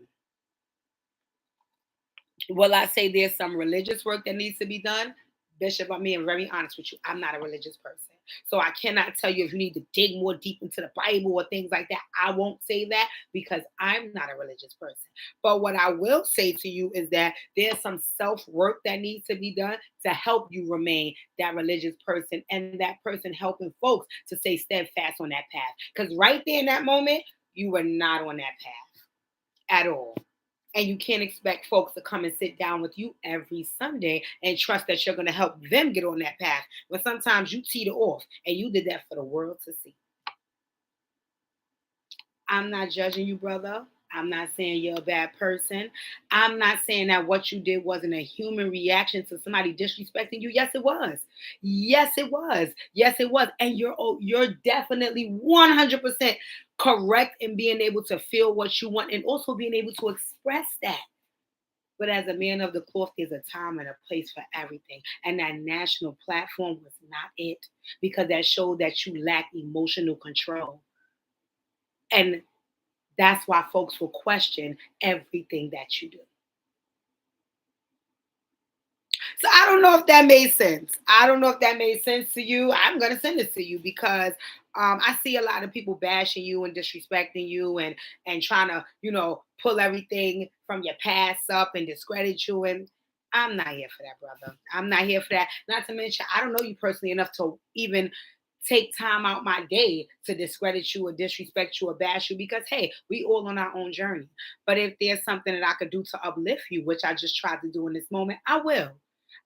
Will I say there's some religious work that needs to be done? Bishop, I'm being very honest with you. I'm not a religious person. So I cannot tell you if you need to dig more deep into the Bible or things like that. I won't say that because I'm not a religious person. But what I will say to you is that there's some self-work that needs to be done to help you remain that religious person and that person helping folks to stay steadfast on that path. Because right there in that moment, you were not on that path at all. And you can't expect folks to come and sit down with you every Sunday and trust that you're going to help them get on that path. But sometimes you teeter off, and you did that for the world to see. I'm not judging you, brother. I'm not saying you're a bad person. I'm not saying that what you did wasn't a human reaction to somebody disrespecting you. Yes, it was. Yes, it was. Yes, it was. And you're definitely 100% correct in being able to feel what you want and also being able to express that. But as a man of the cloth, there's a time and a place for everything. And that national platform was not it because that showed that you lack emotional control. And that's why folks will question everything that you do. So I don't know if that made sense. I don't know if that made sense to you. I'm going to send it to you because I see a lot of people bashing you and disrespecting you and trying to, pull everything from your past up and discredit you. And I'm not here for that, brother. I'm not here for that. Not to mention, I don't know you personally enough to even take time out my day to discredit you or disrespect you or bash you because hey, we all on our own journey. But if there's something that I could do to uplift you, which I just tried to do in this moment, I will.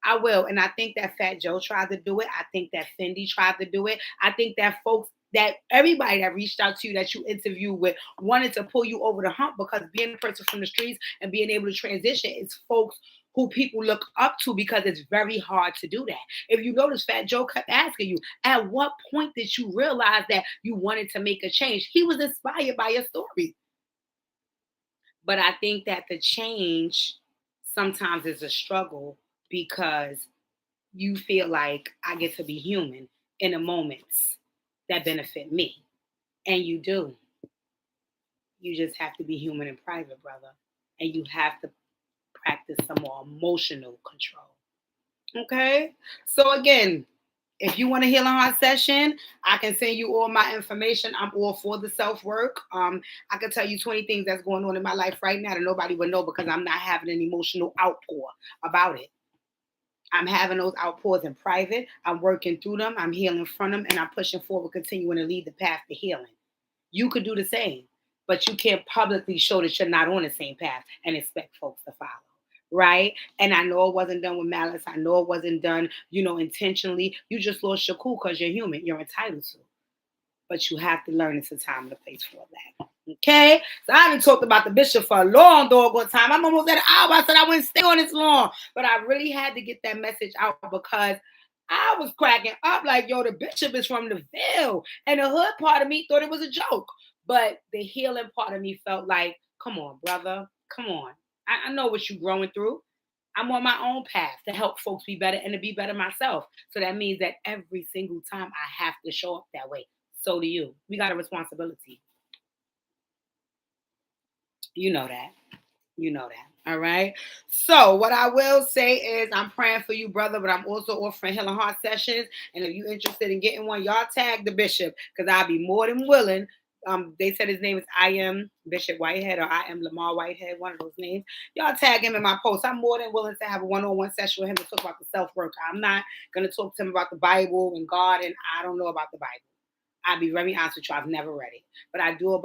I will. And I think that Fat Joe tried to do it. I think that Fendi tried to do it. I think that folks, that everybody that reached out to you that you interviewed with wanted to pull you over the hump because being a person from the streets and being able to transition is folks who people look up to because it's very hard to do that. If you notice, Fat Joe kept asking you, at what point did you realize that you wanted to make a change? He was inspired by your story. But I think that the change sometimes is a struggle because you feel like I get to be human in the moments that benefit me. And you do. You just have to be human in private, brother. And you have to practice some more emotional control. Okay? So again, if you want a healing heart session, I can send you all my information. I'm all for the self-work. I can tell you 20 things that's going on in my life right now that nobody would know because I'm not having an emotional outpour about it. I'm having those outpours in private. I'm working through them. I'm healing from them, and I'm pushing forward, continuing to lead the path to healing. You could do the same, but you can't publicly show that you're not on the same path and expect folks to follow. Right? And I know it wasn't done with malice. I know it wasn't done, intentionally. You just lost your cool because you're human. You're entitled to. But you have to learn it's a time and a place for that. Okay? So I haven't talked about the bishop for a long doggone time. I'm almost at an hour. I said I wouldn't stay on this long. But I really had to get that message out because I was cracking up like, yo, the bishop is from the Ville. And the hood part of me thought it was a joke. But the healing part of me felt like, come on, brother. Come on. I know what you're growing through. I'm on my own path to help folks be better and to be better myself. So that means that every single time I have to show up that way. So do you. We got a responsibility. You know that. You know that. All right. So what I will say is I'm praying for you, brother, but I'm also offering Healing Heart sessions. And if you're interested in getting one, y'all tag the bishop because I'll be more than willing. They said his name is I am Bishop Whitehead or I am Lamar Whitehead, one of those names. Y'all tag him in my post. I'm more than willing to have a one-on-one session with him to talk about the self-work. I'm not going to talk to him about the Bible and God, and I don't know about the Bible. I'll be very honest with you, I've never read it. But I do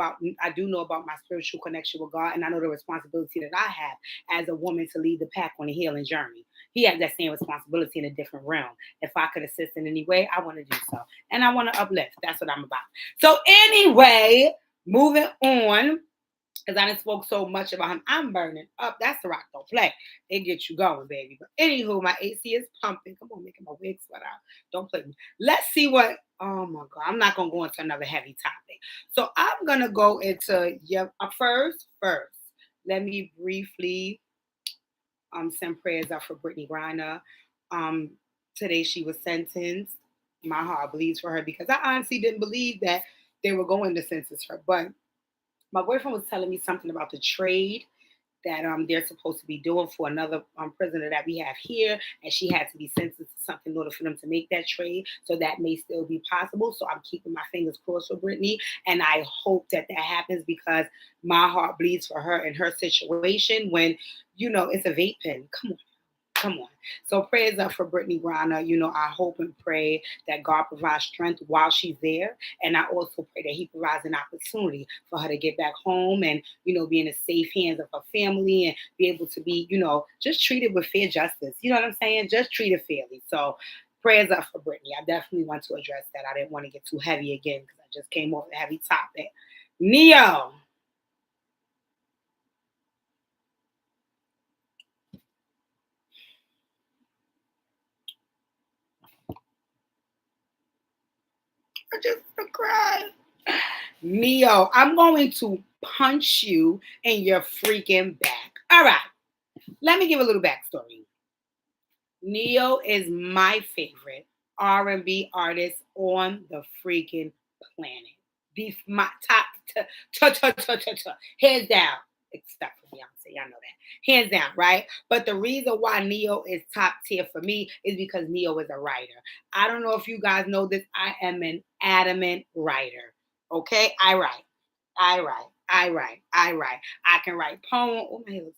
know about my spiritual connection with God, and I know the responsibility that I have as a woman to lead the pack on a healing journey. He has that same responsibility in a different realm. If I could assist in any way, I want to do so. And I want to uplift. That's what I'm about. So anyway, moving on. Because I done spoke so much about him. I'm burning up. That's the rock don't play. It gets you going, baby. But anywho, my AC is pumping. Come on, making my wig sweat out. Don't play with me. Let's see what. Oh my God. I'm not gonna go into another heavy topic. So I'm gonna go into first. Let me briefly send prayers up for Brittany Griner. Today she was sentenced. My heart bleeds for her because I honestly didn't believe that they were going to sentence her, but my boyfriend was telling me something about the trade that they're supposed to be doing for another prisoner that we have here, and she had to be sentenced to something in order for them to make that trade. So that may still be possible. So I'm keeping my fingers crossed for Brittany, and I hope that happens because my heart bleeds for her in her situation when it's a vape pen. Come on. So prayers up for Brittany Griner. I hope and pray that God provides strength while she's there. And I also pray that he provides an opportunity for her to get back home and, be in the safe hands of her family and be able to be, just treated with fair justice. You know what I'm saying? Just treated fairly. So prayers up for Brittany. I definitely want to address that. I didn't want to get too heavy again because I just came off a heavy topic. Neo. I just want to cry. Neo, I'm going to punch you in your freaking back. All right. Let me give a little backstory. Neo is my favorite R&B artist on the freaking planet. My top, hands down, except for Beyonce. Y'all know that. Hands down, right? But the reason why Neo is top tier for me is because Neo is a writer. I don't know if you guys know this. I am an adamant writer. Okay? I write. I can write poems. Oh, my head.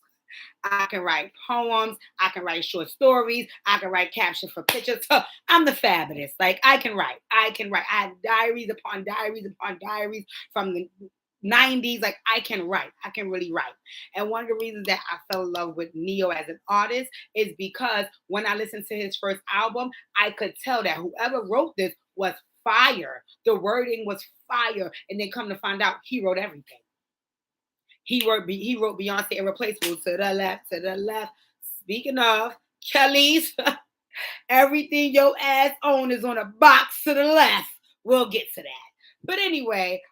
I can write poems. I can write short stories. I can write captions for pictures. I'm the fabulous. Like, I can write. I have diaries upon diaries upon diaries from the 90s. Like, I can write. I can really write. And one of the reasons that I fell in love with Neo as an artist is because when I listened to his first album, I could tell that whoever wrote this was fire. The wording was fire. And then come to find out, he wrote everything. He wrote Beyonce Irreplaceable, to the left, to the left. Speaking of, Kelis, everything your ass own is on a box to the left. We'll get to that. But anyway,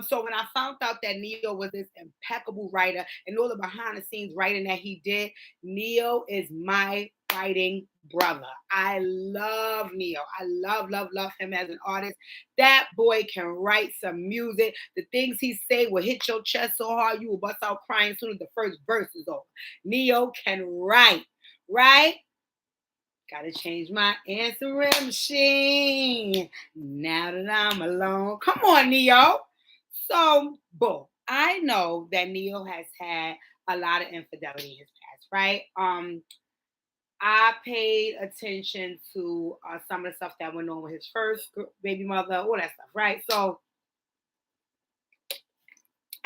so when I found out that Neo was this impeccable writer and all the behind the scenes writing that he did, Neo is my writing brother. I love Neo. I love him as an artist. That boy can write some music. The things he say will hit your chest so hard you will bust out crying as soon as the first verse is over. Neo can write, right? Gotta change my answering machine now that I'm alone. Come on, Neo. So, boom. I know that Neo has had a lot of infidelity in his past, right? I paid attention to some of the stuff that went on with his first baby mother, all that stuff, right? So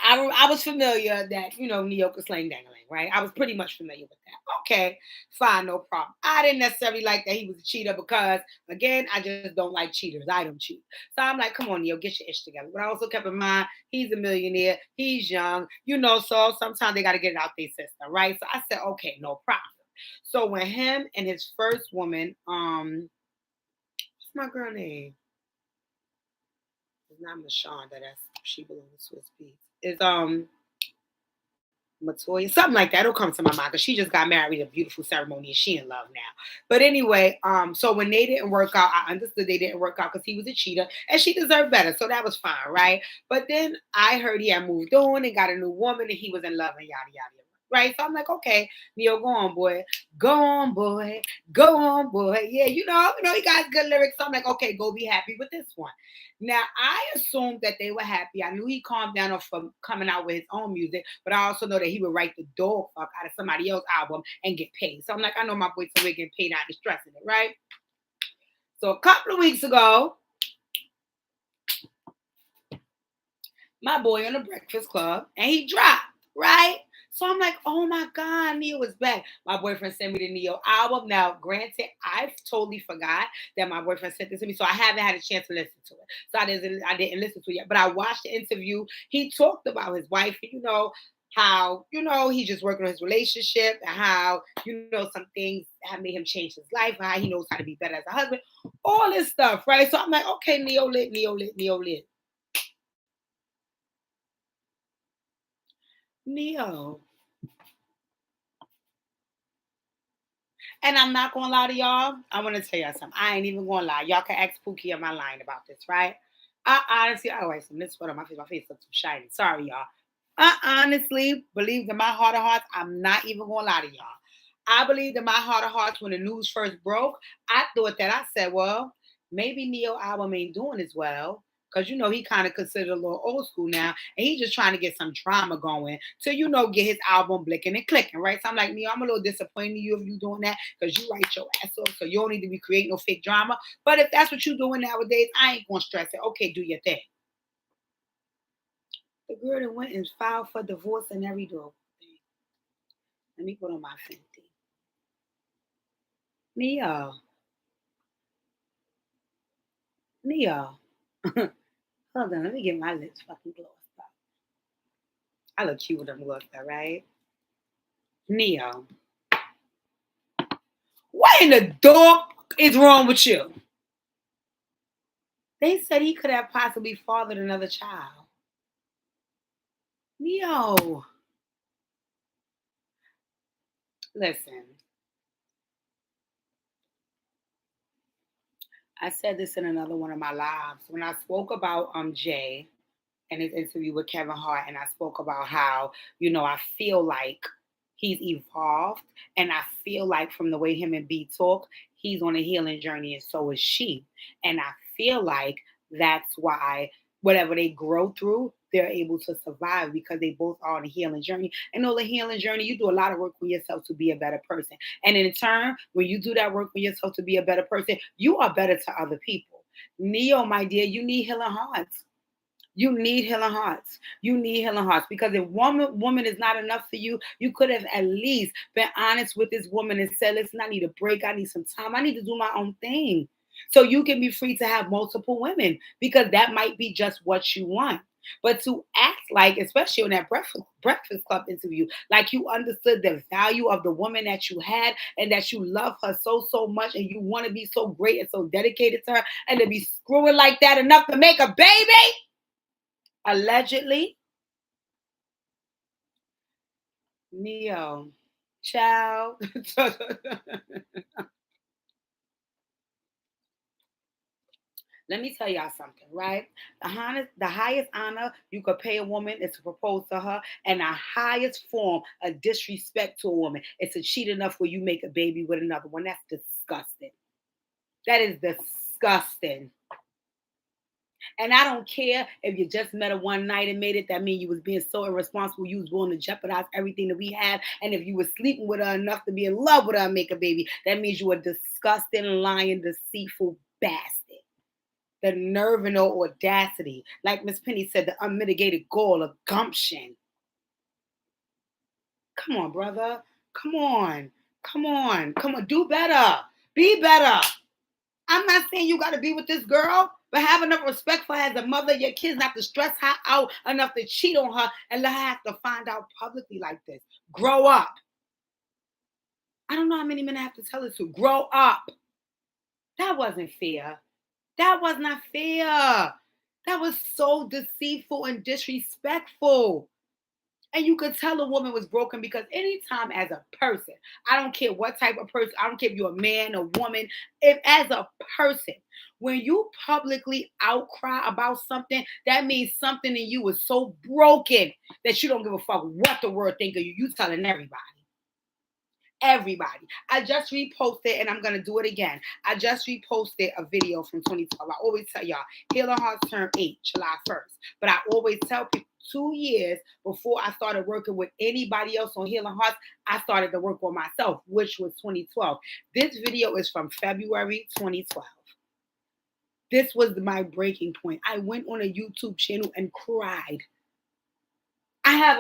I was familiar that, Neo could slang dangling, right? I was pretty much familiar with that. Okay, fine, no problem. I didn't necessarily like that he was a cheater because, again, I just don't like cheaters. I don't cheat. So I'm like, come on, Neo, get your ish together. But I also kept in mind, he's a millionaire. He's young, so sometimes they got to get it out their system, right? So I said, okay, no problem. So when him and his first woman, what's my girl name? It's not Mashonda. That's she belongs to Swiss Beats. It's Matoya, something like that. It'll come to my mind because she just got married, a beautiful ceremony, and she in love now. But anyway, so when they didn't work out, I understood they didn't work out because he was a cheater and she deserved better. So that was fine, right? But then I heard he had moved on and got a new woman and he was in love and yada yada. Right. So I'm like, okay, Neo, go on, boy. Go on, boy. Go on, boy. Yeah, he got good lyrics. So I'm like, okay, go be happy with this one. Now, I assumed that they were happy. I knew he calmed down from coming out with his own music, but I also know that he would write the dog fuck out of somebody else's album and get paid. So I'm like, I know my boy somewhere getting paid out and stressing it, right? So a couple of weeks ago, my boy on the Breakfast Club, and he dropped, right? So I'm like, oh my God, Neo is back. My boyfriend sent me the Neo album. Now, granted, I totally forgot that my boyfriend sent this to me, so I haven't had a chance to listen to it. So I didn't listen to it yet. But I watched the interview. He talked about his wife, how, he's just working on his relationship and how, some things have made him change his life, how he knows how to be better as a husband, all this stuff, right? So I'm like, okay, Neo lit, Neo lit, Neo lit. Neo. And I'm not gonna lie to y'all. I want to tell y'all something. I ain't even gonna lie. Y'all can ask Pookie, am I lying about this, right? I honestly, I always some this photo on my face. My face looks so shiny. Sorry, y'all. I honestly believe in my heart of hearts. I'm not even gonna lie to y'all. I believed in my heart of hearts when the news first broke. I thought that I said, well, maybe Neo album ain't doing as well. Because he kind of considered a little old school now. And he's just trying to get some drama going to, get his album blinking and clicking, right? So I'm like, Neo, I'm a little disappointed in you if you doing that because you write your ass off. So you don't need to be creating no fake drama. But if that's what you're doing nowadays, I ain't gonna stress it. Okay, do your thing. The girl that went and filed for divorce and every dog thing. Let me put on my Fenty. Neo. Neo. Hold on, let me get my lips fucking glossed up. I look cute with them glossed up, right? Neo. What in the dog is wrong with you? They said he could have possibly fathered another child. Neo. Listen. I said this in another one of my lives. When I spoke about Jay and his interview with Kevin Hart, and I spoke about how, I feel like he's evolved, and I feel like from the way him and B talk, he's on a healing journey, and so is she. And I feel like that's why whatever they grow through, they're able to survive because they both are on a healing journey. And on the healing journey, you do a lot of work on yourself to be a better person. And in turn, when you do that work on yourself to be a better person, you are better to other people. Neo, my dear, you need healing hearts. You need healing hearts. You need healing hearts because if one woman is not enough for you, you could have at least been honest with this woman and said, listen, I need a break. I need some time. I need to do my own thing. So you can be free to have multiple women because that might be just what you want. But to act like, especially on that Breakfast Club interview, like you understood the value of the woman that you had and that you love her so, so much and you want to be so great and so dedicated to her and to be screwing like that enough to make a baby? Allegedly. Neo. Child. Let me tell y'all something, right? The highest honor you could pay a woman is to propose to her, and the highest form of disrespect to a woman is to cheat enough where you make a baby with another one. That's disgusting. That is disgusting. And I don't care if you just met her one night and made it. That means you was being so irresponsible. You was willing to jeopardize everything that we have. And if you were sleeping with her enough to be in love with her and make a baby, that means you a disgusting, lying, deceitful bastard. The nerve and the audacity. Like Miss Penny said, the unmitigated gall of gumption. Come on, brother. Come on. Come on. Come on. Do better. Be better. I'm not saying you got to be with this girl, but have enough respect for her as a mother of your kids, not to stress her out enough to cheat on her and let her have to find out publicly like this. Grow up. I don't know how many men I have to tell it to. Grow up. That wasn't fair. That was not fair. That was so deceitful and disrespectful. And you could tell a woman was broken because anytime as a person, I don't care what type of person, I don't care if you're a man, a woman, if as a person, when you publicly outcry about something, that means something in you is so broken that you don't give a fuck what the world think of you. You telling everybody. Everybody. I just reposted, and I'm going to do it again. I just reposted a video from 2012. I always tell y'all, Healing Hearts turned 8, July 1st. But I always tell people 2 years before I started working with anybody else on Healing Hearts, I started to work on myself, which was 2012. This video is from February 2012. This was my breaking point. I went on a YouTube channel and cried. I have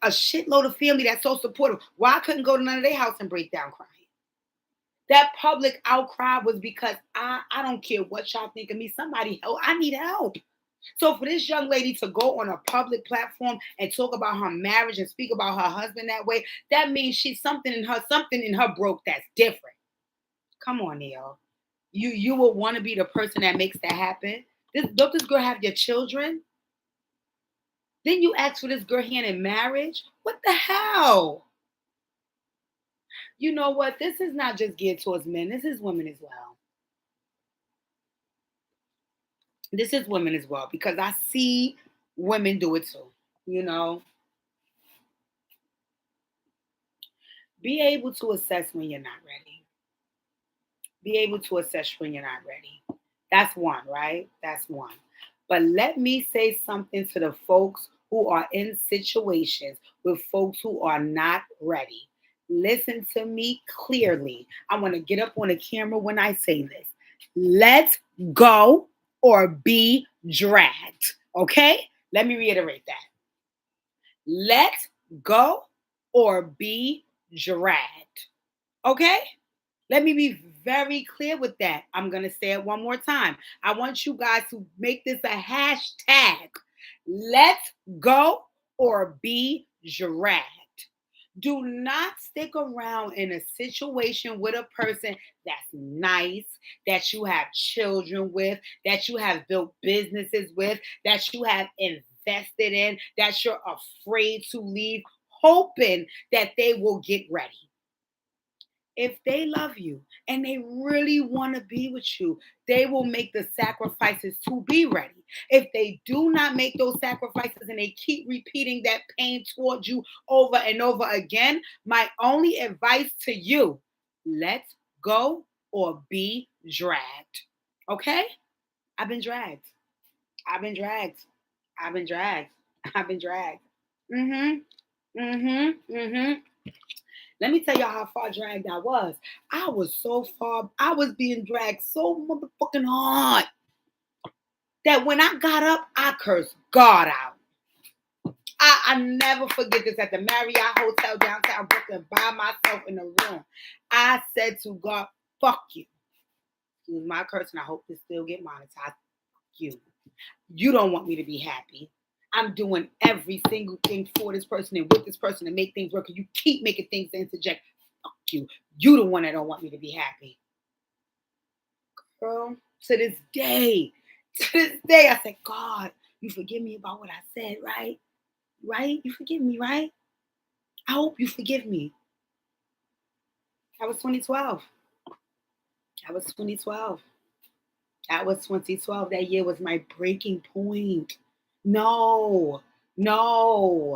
a shitload of family that's so supportive. Why I couldn't go to none of their house and break down crying? That public outcry was because I don't care what y'all think of me. Somebody help. I need help. So for this young lady to go on a public platform and talk about her marriage and speak about her husband that way, that means she's something in her broke that's different. Come on, Neil. You would want to be the person that makes that happen. Don't this girl have your children? Then you ask for this girl hand in marriage? What the hell? You know what? This is not just geared towards men. This is women as well. This is women as well because I see women do it too. You know? Be able to assess when you're not ready. Be able to assess when you're not ready. That's one, right? That's one. But let me say something to the folks who are in situations with folks who are not ready. Listen to me clearly. I want to get up on the camera when I say this. Let's go or be dragged. Okay? Let me reiterate that. Let's go or be dragged. Okay? Let me be very clear with that. I'm going to say it one more time. I want you guys to make this a hashtag. Let's go or be dragged. Do not stick around in a situation with a person that's nice, that you have children with, that you have built businesses with, that you have invested in, that you're afraid to leave, hoping that they will get ready. If they love you and they really want to be with you, they will make the sacrifices to be ready. If they do not make those sacrifices and they keep repeating that pain towards you over and over again, my only advice to you, let's go or be dragged. Okay? I've been dragged. I've been dragged. I've been dragged. I've been dragged. Let me tell y'all how far dragged I was. I was so far, I was being dragged so motherfucking hard that when I got up, I cursed God out. I never forget this at the Marriott Hotel downtown Brooklyn by myself in the room. I said to God, fuck you. Excuse my curse, and I hope this still get monetized. Fuck you. You don't want me to be happy. I'm doing every single thing for this person and with this person to make things work. And you keep making things to interject. Fuck you. You the one that don't want me to be happy. Girl, to this day, I said, God, you forgive me about what I said, right? Right? You forgive me, right? I hope you forgive me. That was 2012. That was 2012. That was 2012. That year was my breaking point. No. You're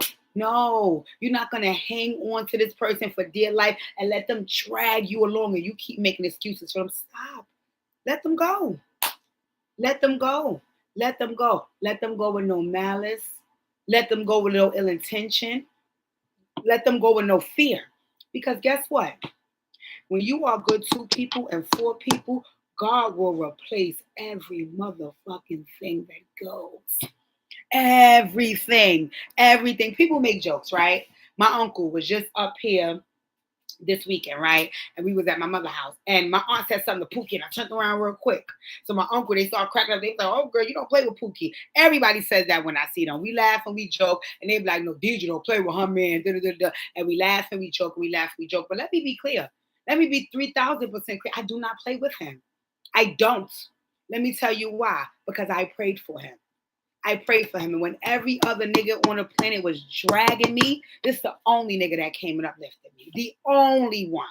not going to hang on to this person for dear life and let them drag you along and you keep making excuses for them. Stop. Let them go. Let them go. Let them go. Let them go with no malice. Let them go with no ill intention. Let them go with no fear. Because guess what? When you are good 2 people and 4 people, God will replace every motherfucking thing that goes. Everything. Everything. People make jokes, right? My uncle was just up here this weekend, right? And we was at my mother's house. And my aunt said something to Pookie, and I turned around real quick. So my uncle, they started cracking up. They was like, oh, girl, you don't play with Pookie. Everybody says that when I see them. We laugh and we joke. And they be like, no, DJ don't play with her, man. Da, da, da, da. And we laugh and we joke, and we laugh and we joke. But let me be clear. Let me be 3,000% clear. I do not play with him. I don't. Let me tell you why. Because I prayed for him. I prayed for him. And when every other nigga on the planet was dragging me, this is the only nigga that came and uplifted me. The only one.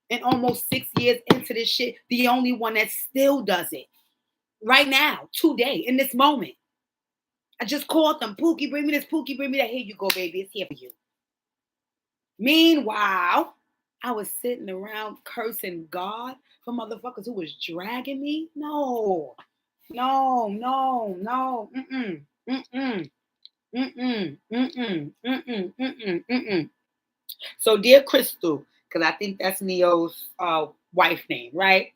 And almost 6 years into this shit, the only one that still does it. Right now, today, in this moment. I just called them. Pookie, bring me this. Pookie, bring me that. Here you go, baby. It's here for you. Meanwhile, I was sitting around cursing God for motherfuckers who was dragging me. No. No, no, no. Mm-mm. Mm-mm. Mm-mm. Mm-mm. Mm-mm. Mm-mm. Mm-mm. So, dear Crystal, because I think that's Neo's wife name, right?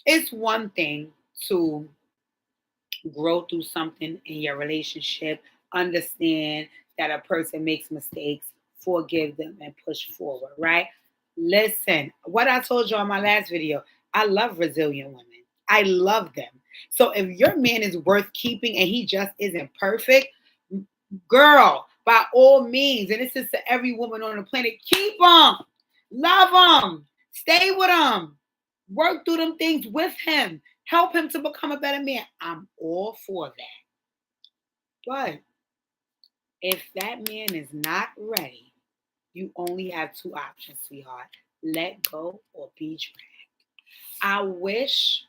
It's one thing to grow through something in your relationship, understand that a person makes mistakes, forgive them, and push forward, right? Listen, what I told you on my last video, I love resilient women. I love them. So if your man is worth keeping and he just isn't perfect, girl, by all means, and this is to every woman on the planet, keep them, love them, stay with them, work through them things with him, help him to become a better man. I'm all for that. But if that man is not ready, you only have 2 options, sweetheart. Let go or be dragged. I wish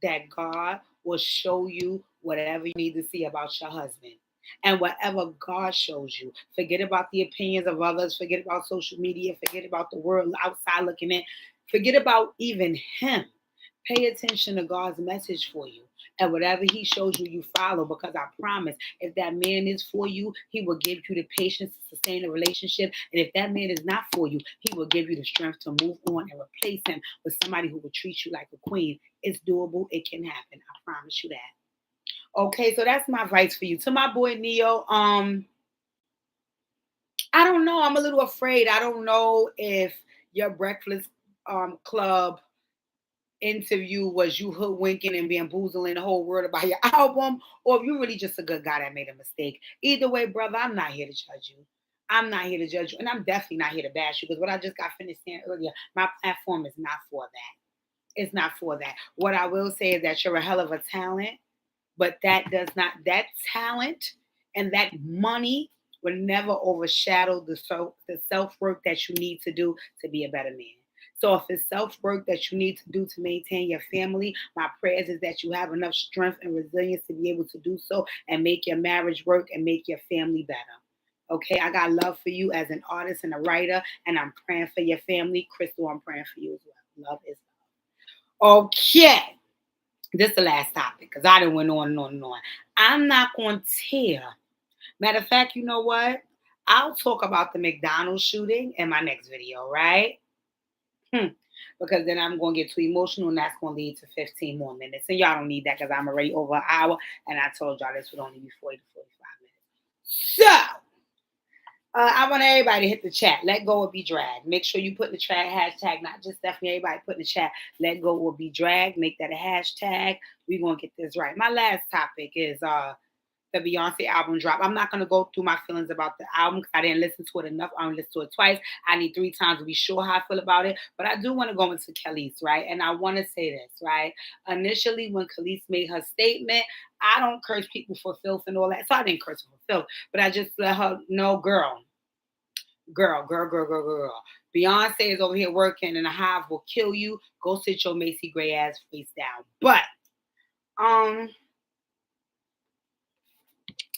that God will show you whatever you need to see about your husband. And whatever God shows you, forget about the opinions of others, forget about social media, forget about the world outside looking in, forget about even him. Pay attention to God's message for you. And whatever he shows you, you follow. Because I promise, if that man is for you, he will give you the patience to sustain a relationship. And if that man is not for you, he will give you the strength to move on and replace him with somebody who will treat you like a queen. It's doable. It can happen. I promise you that. Okay, so that's my advice for you. To my boy Neo, I don't know. I'm a little afraid. I don't know if your Breakfast Club interview was you hoodwinking and bamboozling the whole world about your album, or if you're really just a good guy that made a mistake. Either way, brother, I'm not here to judge you. I'm not here to judge you, and I'm definitely not here to bash you, because what I just got finished saying earlier, my platform is not for that. It's not for that. What I will say is that you're a hell of a talent, but that talent and that money will never overshadow the self work that you need to do to be a better man. So if it's self work that you need to do to maintain your family, my prayers is that you have enough strength and resilience to be able to do so and make your marriage work and make your family better. Okay, I got love for you as an artist and a writer, and I'm praying for your family. Crystal, I'm praying for you as well. Love is love. Okay, this is the last topic because I done went on and on and on. I'm not going to tear. Matter of fact, you know what? I'll talk about the McDonald shooting in my next video, right? Because then I'm going to get too emotional and that's going to lead to 15 more minutes. And y'all don't need that because I'm already over an hour and I told y'all this would only be 40 to 45 minutes. So, I want everybody to hit the chat. Let go or be dragged. Make sure you put in the chat hashtag, not just Stephanie, everybody put in the chat, let go or be dragged. Make that a hashtag. We're going to get this right. My last topic is the Beyonce album drop. I'm not going to go through my feelings about the album because I didn't listen to it enough. I only listened to it twice. I need 3 times to be sure how I feel about it. But I do want to go into Kelis, right? And I want to say this, right? Initially, when Kelis made her statement, I don't curse people for filth and all that. So I didn't curse her for filth. But I just let her know, girl. Beyonce is over here working and a hive will kill you. Go sit your Macy Gray ass face down. But,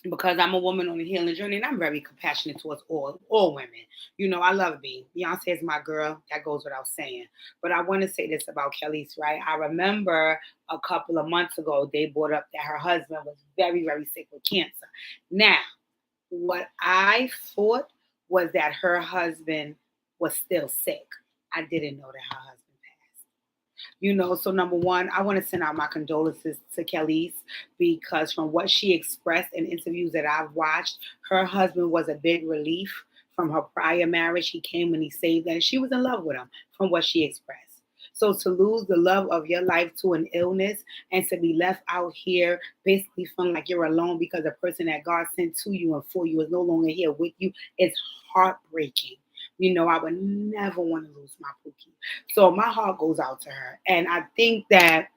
because I'm a woman on a healing journey and I'm very compassionate towards all women. You know, I love B. Beyonce is my girl. That goes without saying. But I want to say this about Kelis, right? I remember a couple of months ago, they brought up that her husband was very, very sick with cancer. Now, what I thought was that her husband was still sick. I didn't know that her husband passed. You know, so number one, I want to send out my condolences to Kelis because from what she expressed in interviews that I've watched, her husband was a big relief from her prior marriage. He came and he saved her, and she was in love with him from what she expressed. So to lose the love of your life to an illness and to be left out here basically feeling like you're alone because the person that God sent to you and for you is no longer here with you is heartbreaking. You know, I would never want to lose my Pookie. So my heart goes out to her. And I think that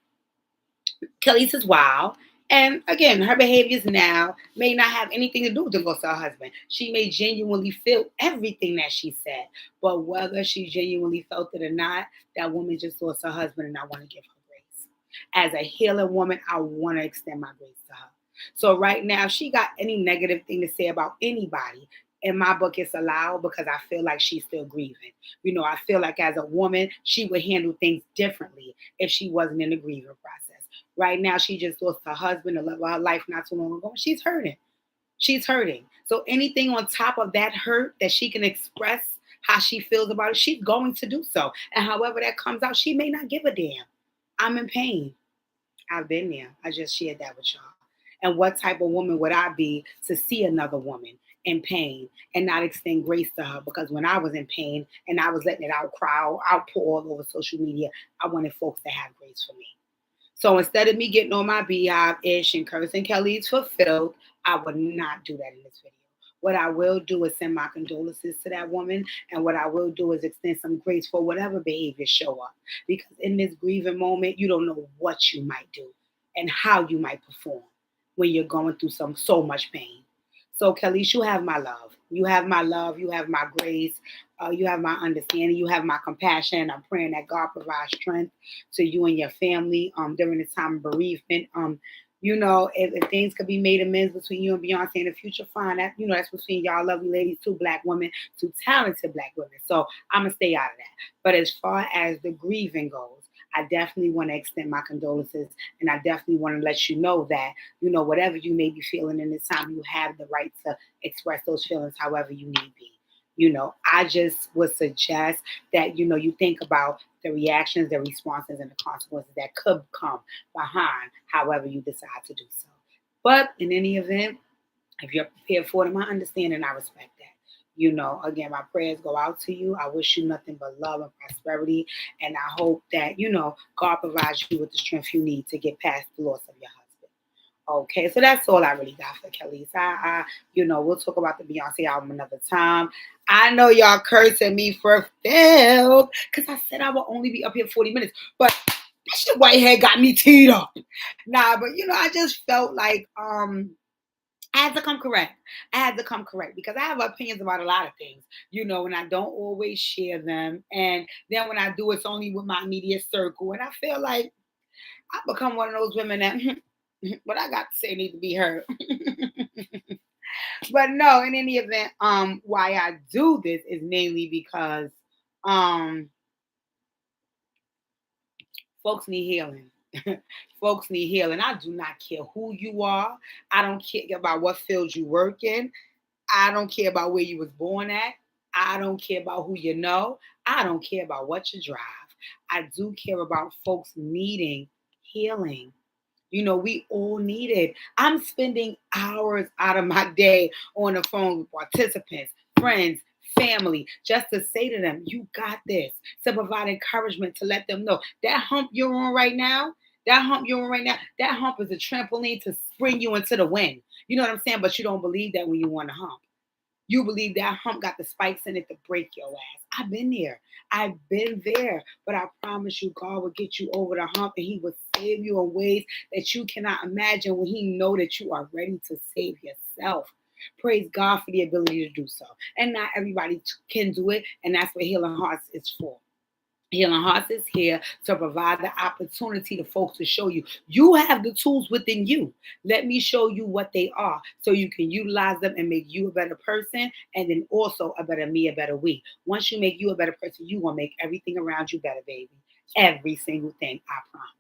Kelis is wild. And again, her behaviors now may not have anything to do with divorce to her husband. She may genuinely feel everything that she said. But whether she genuinely felt it or not, that woman just lost her husband, and I want to give her grace. As a healing woman, I want to extend my grace to her. So right now, if she got any negative thing to say about anybody, in my book, it's allowed because I feel like she's still grieving. You know, I feel like as a woman, she would handle things differently if she wasn't in the grieving process. Right now, she just lost her husband, the love of her life not too long ago. She's hurting. She's hurting. So anything on top of that hurt that she can express how she feels about it, she's going to do so. And however that comes out, she may not give a damn. I'm in pain. I've been there. I just shared that with y'all. And what type of woman would I be to see another woman in pain and not extend grace to her? Because when I was in pain and I was letting it outpour all over social media, I wanted folks to have grace for me. So instead of me getting on my beehive ish and cursing Kelis fulfilled, I would not do that in this video. What I will do is send my condolences to that woman, and what I will do is extend some grace for whatever behaviors show up. Because in this grieving moment, you don't know what you might do and how you might perform when you're going through so much pain. So, Kelis, you have my love. You have my love. You have my grace. You have my understanding. You have my compassion. I'm praying that God provides strength to you and your family during this time of bereavement. You know, if things could be made amends between you and Beyonce in the future, fine. That, you know, that's between y'all lovely ladies, two black women, two talented black women. So I'm gonna stay out of that. But as far as the grieving goes, I definitely want to extend my condolences, and I definitely want to let you know that, you know, whatever you may be feeling in this time, you have the right to express those feelings however you need be. You know, I just would suggest that, you know, you think about the reactions, the responses, and the consequences that could come behind however you decide to do so. But in any event, if you're prepared for them, I understand and I respect that. You know, again, my prayers go out to you. I wish you nothing but love and prosperity. And I hope that, you know, God provides you with the strength you need to get past the loss of your husband. Okay, so that's all I really got for Kelis. You know, we'll talk about the Beyonce album another time. I know y'all cursing me for Phil because I said I would only be up here 40 minutes, but this shit whitehead got me teed up. Nah, but you know, I just felt like I had to come correct. I had to come correct because I have opinions about a lot of things, you know, and I don't always share them. And then when I do, it's only with my immediate circle. And I feel like I become one of those women that what I got to say need to be heard. But no, in any event, why I do this is mainly because um folks need healing. Folks need healing. I do not care who you are. I don't care about what field you work in. I don't care about where you was born at. I don't care about who you know. I don't care about what you drive. I do care about folks needing healing. You know, we all need it. I'm spending hours out of my day on the phone with participants, friends, family, just to say to them, you got this, to provide encouragement, to let them know that hump you're on right now, that hump is a trampoline to spring you into the wind. You know what I'm saying? But you don't believe that when you want to hump. You believe that hump got the spikes in it to break your ass. I've been there. I've been there. But I promise you, God will get you over the hump and He will save you in ways that you cannot imagine when He know that you are ready to save yourself. Praise God for the ability to do so. And not everybody can do it. And that's what Healing Hearts is for. Healing Hearts is here to provide the opportunity to folks to show you. You have the tools within you. Let me show you what they are so you can utilize them and make you a better person, and then also a better me, a better we. Once you make you a better person, you going to make everything around you better, baby. Every single thing, I promise.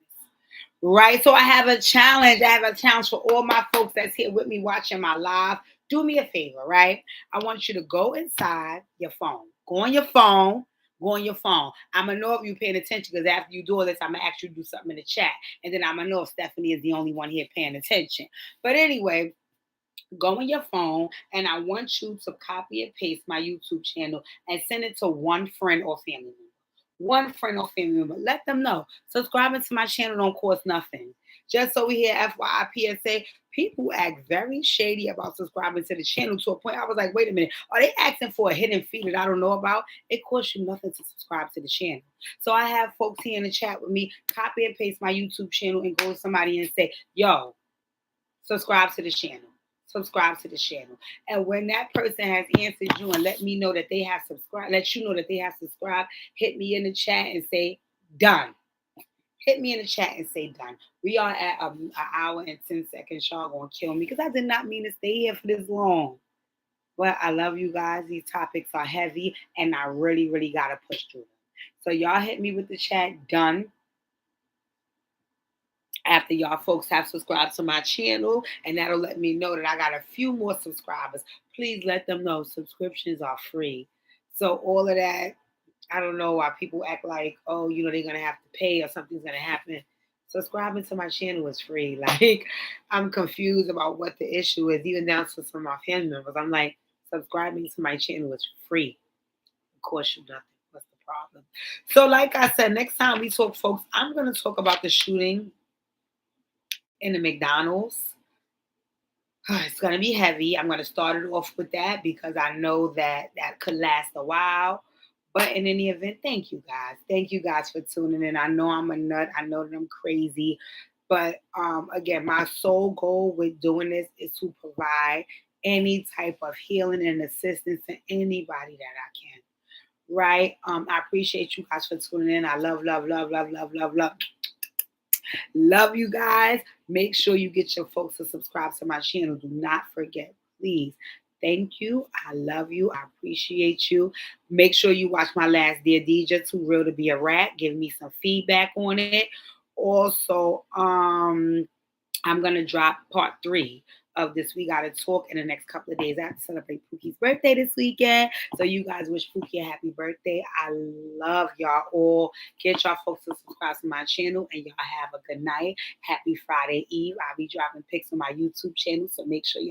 Right? So I have a challenge. I have a challenge for all my folks that's here with me watching my live. Do me a favor, right? I want you to go inside your phone. Go on your phone. Go on your phone. I'm gonna know if you're paying attention because after you do all this, I'm gonna ask you to do something in the chat, and then I'm gonna know if Stephanie is the only one here paying attention. But anyway, go on your phone, and I want you to copy and paste my YouTube channel and send it to one friend or family member. One friend or family member. Let them know. Subscribing to my channel don't cost nothing. Just so we hear FYI PSA, people act very shady about subscribing to the channel to a point I was like, wait a minute, are they asking for a hidden fee that I don't know about? It costs you nothing to subscribe to the channel. So I have folks here in the chat with me, copy and paste my YouTube channel and go to somebody and say, yo, subscribe to the channel. Subscribe to the channel. And when that person has answered you and let me know that they have subscribed, let you know that they have subscribed, hit me in the chat and say done. Hit me in the chat and say done. We are at an hour and 10 seconds. Y'all gonna kill me because I did not mean to stay here for this long. But I love you guys. These topics are heavy and I really, really gotta push through them. So y'all hit me with the chat done. After y'all folks have subscribed to my channel, and that'll let me know that I got a few more subscribers. Please let them know subscriptions are free. So all of that, I don't know why people act like, oh, you know, they're gonna have to pay or something's gonna happen. Subscribing to my channel is free. Like, I'm confused about what the issue is, even down to some of my family members. I'm like, subscribing to my channel is free. Of course, you nothing. What's the problem? So, like I said, next time we talk, folks, I'm gonna talk about the shooting in the McDonald's. It's going to be heavy. I'm going to start it off with that because I know that that could last a while. But in any event, thank you guys. Thank you guys for tuning in. I know I'm a nut. I know that I'm crazy. But again, my sole goal with doing this is to provide any type of healing and assistance to anybody that I can. Right? I appreciate you guys for tuning in. I love, love, love, love, love, love, love. Love you guys. Make sure you get your folks to subscribe to my channel. Do not forget, please. Thank you. I love you. I appreciate you. Make sure you watch my last Dear DJ, Too Real to Be a Rat. Give me some feedback on it. Also, I'm going to drop part 3 of this We Gotta Talk in the next couple of days. I have to celebrate Pookie's birthday this weekend. So you guys wish Pookie a happy birthday. I love y'all all. Get y'all folks to subscribe to my channel and y'all have a good night. Happy Friday Eve. I'll be dropping pics on my YouTube channel. So make sure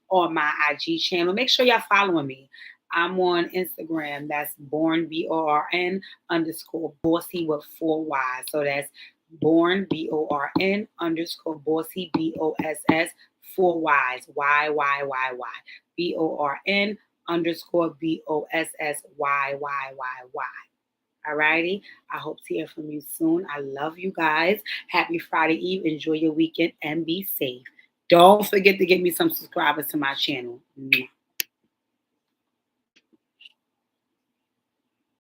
on my IG channel. Make sure y'all following me. I'm on Instagram. That's born BORN _ bossy with 4 Y's. So that's born BORN _ bossy BOSS 4 Y's BORN _ BOSS YYYY. Alrighty. I hope to hear from you soon. I love you guys. Happy Friday Eve. Enjoy your weekend and be safe. Don't forget to give me some subscribers to my channel.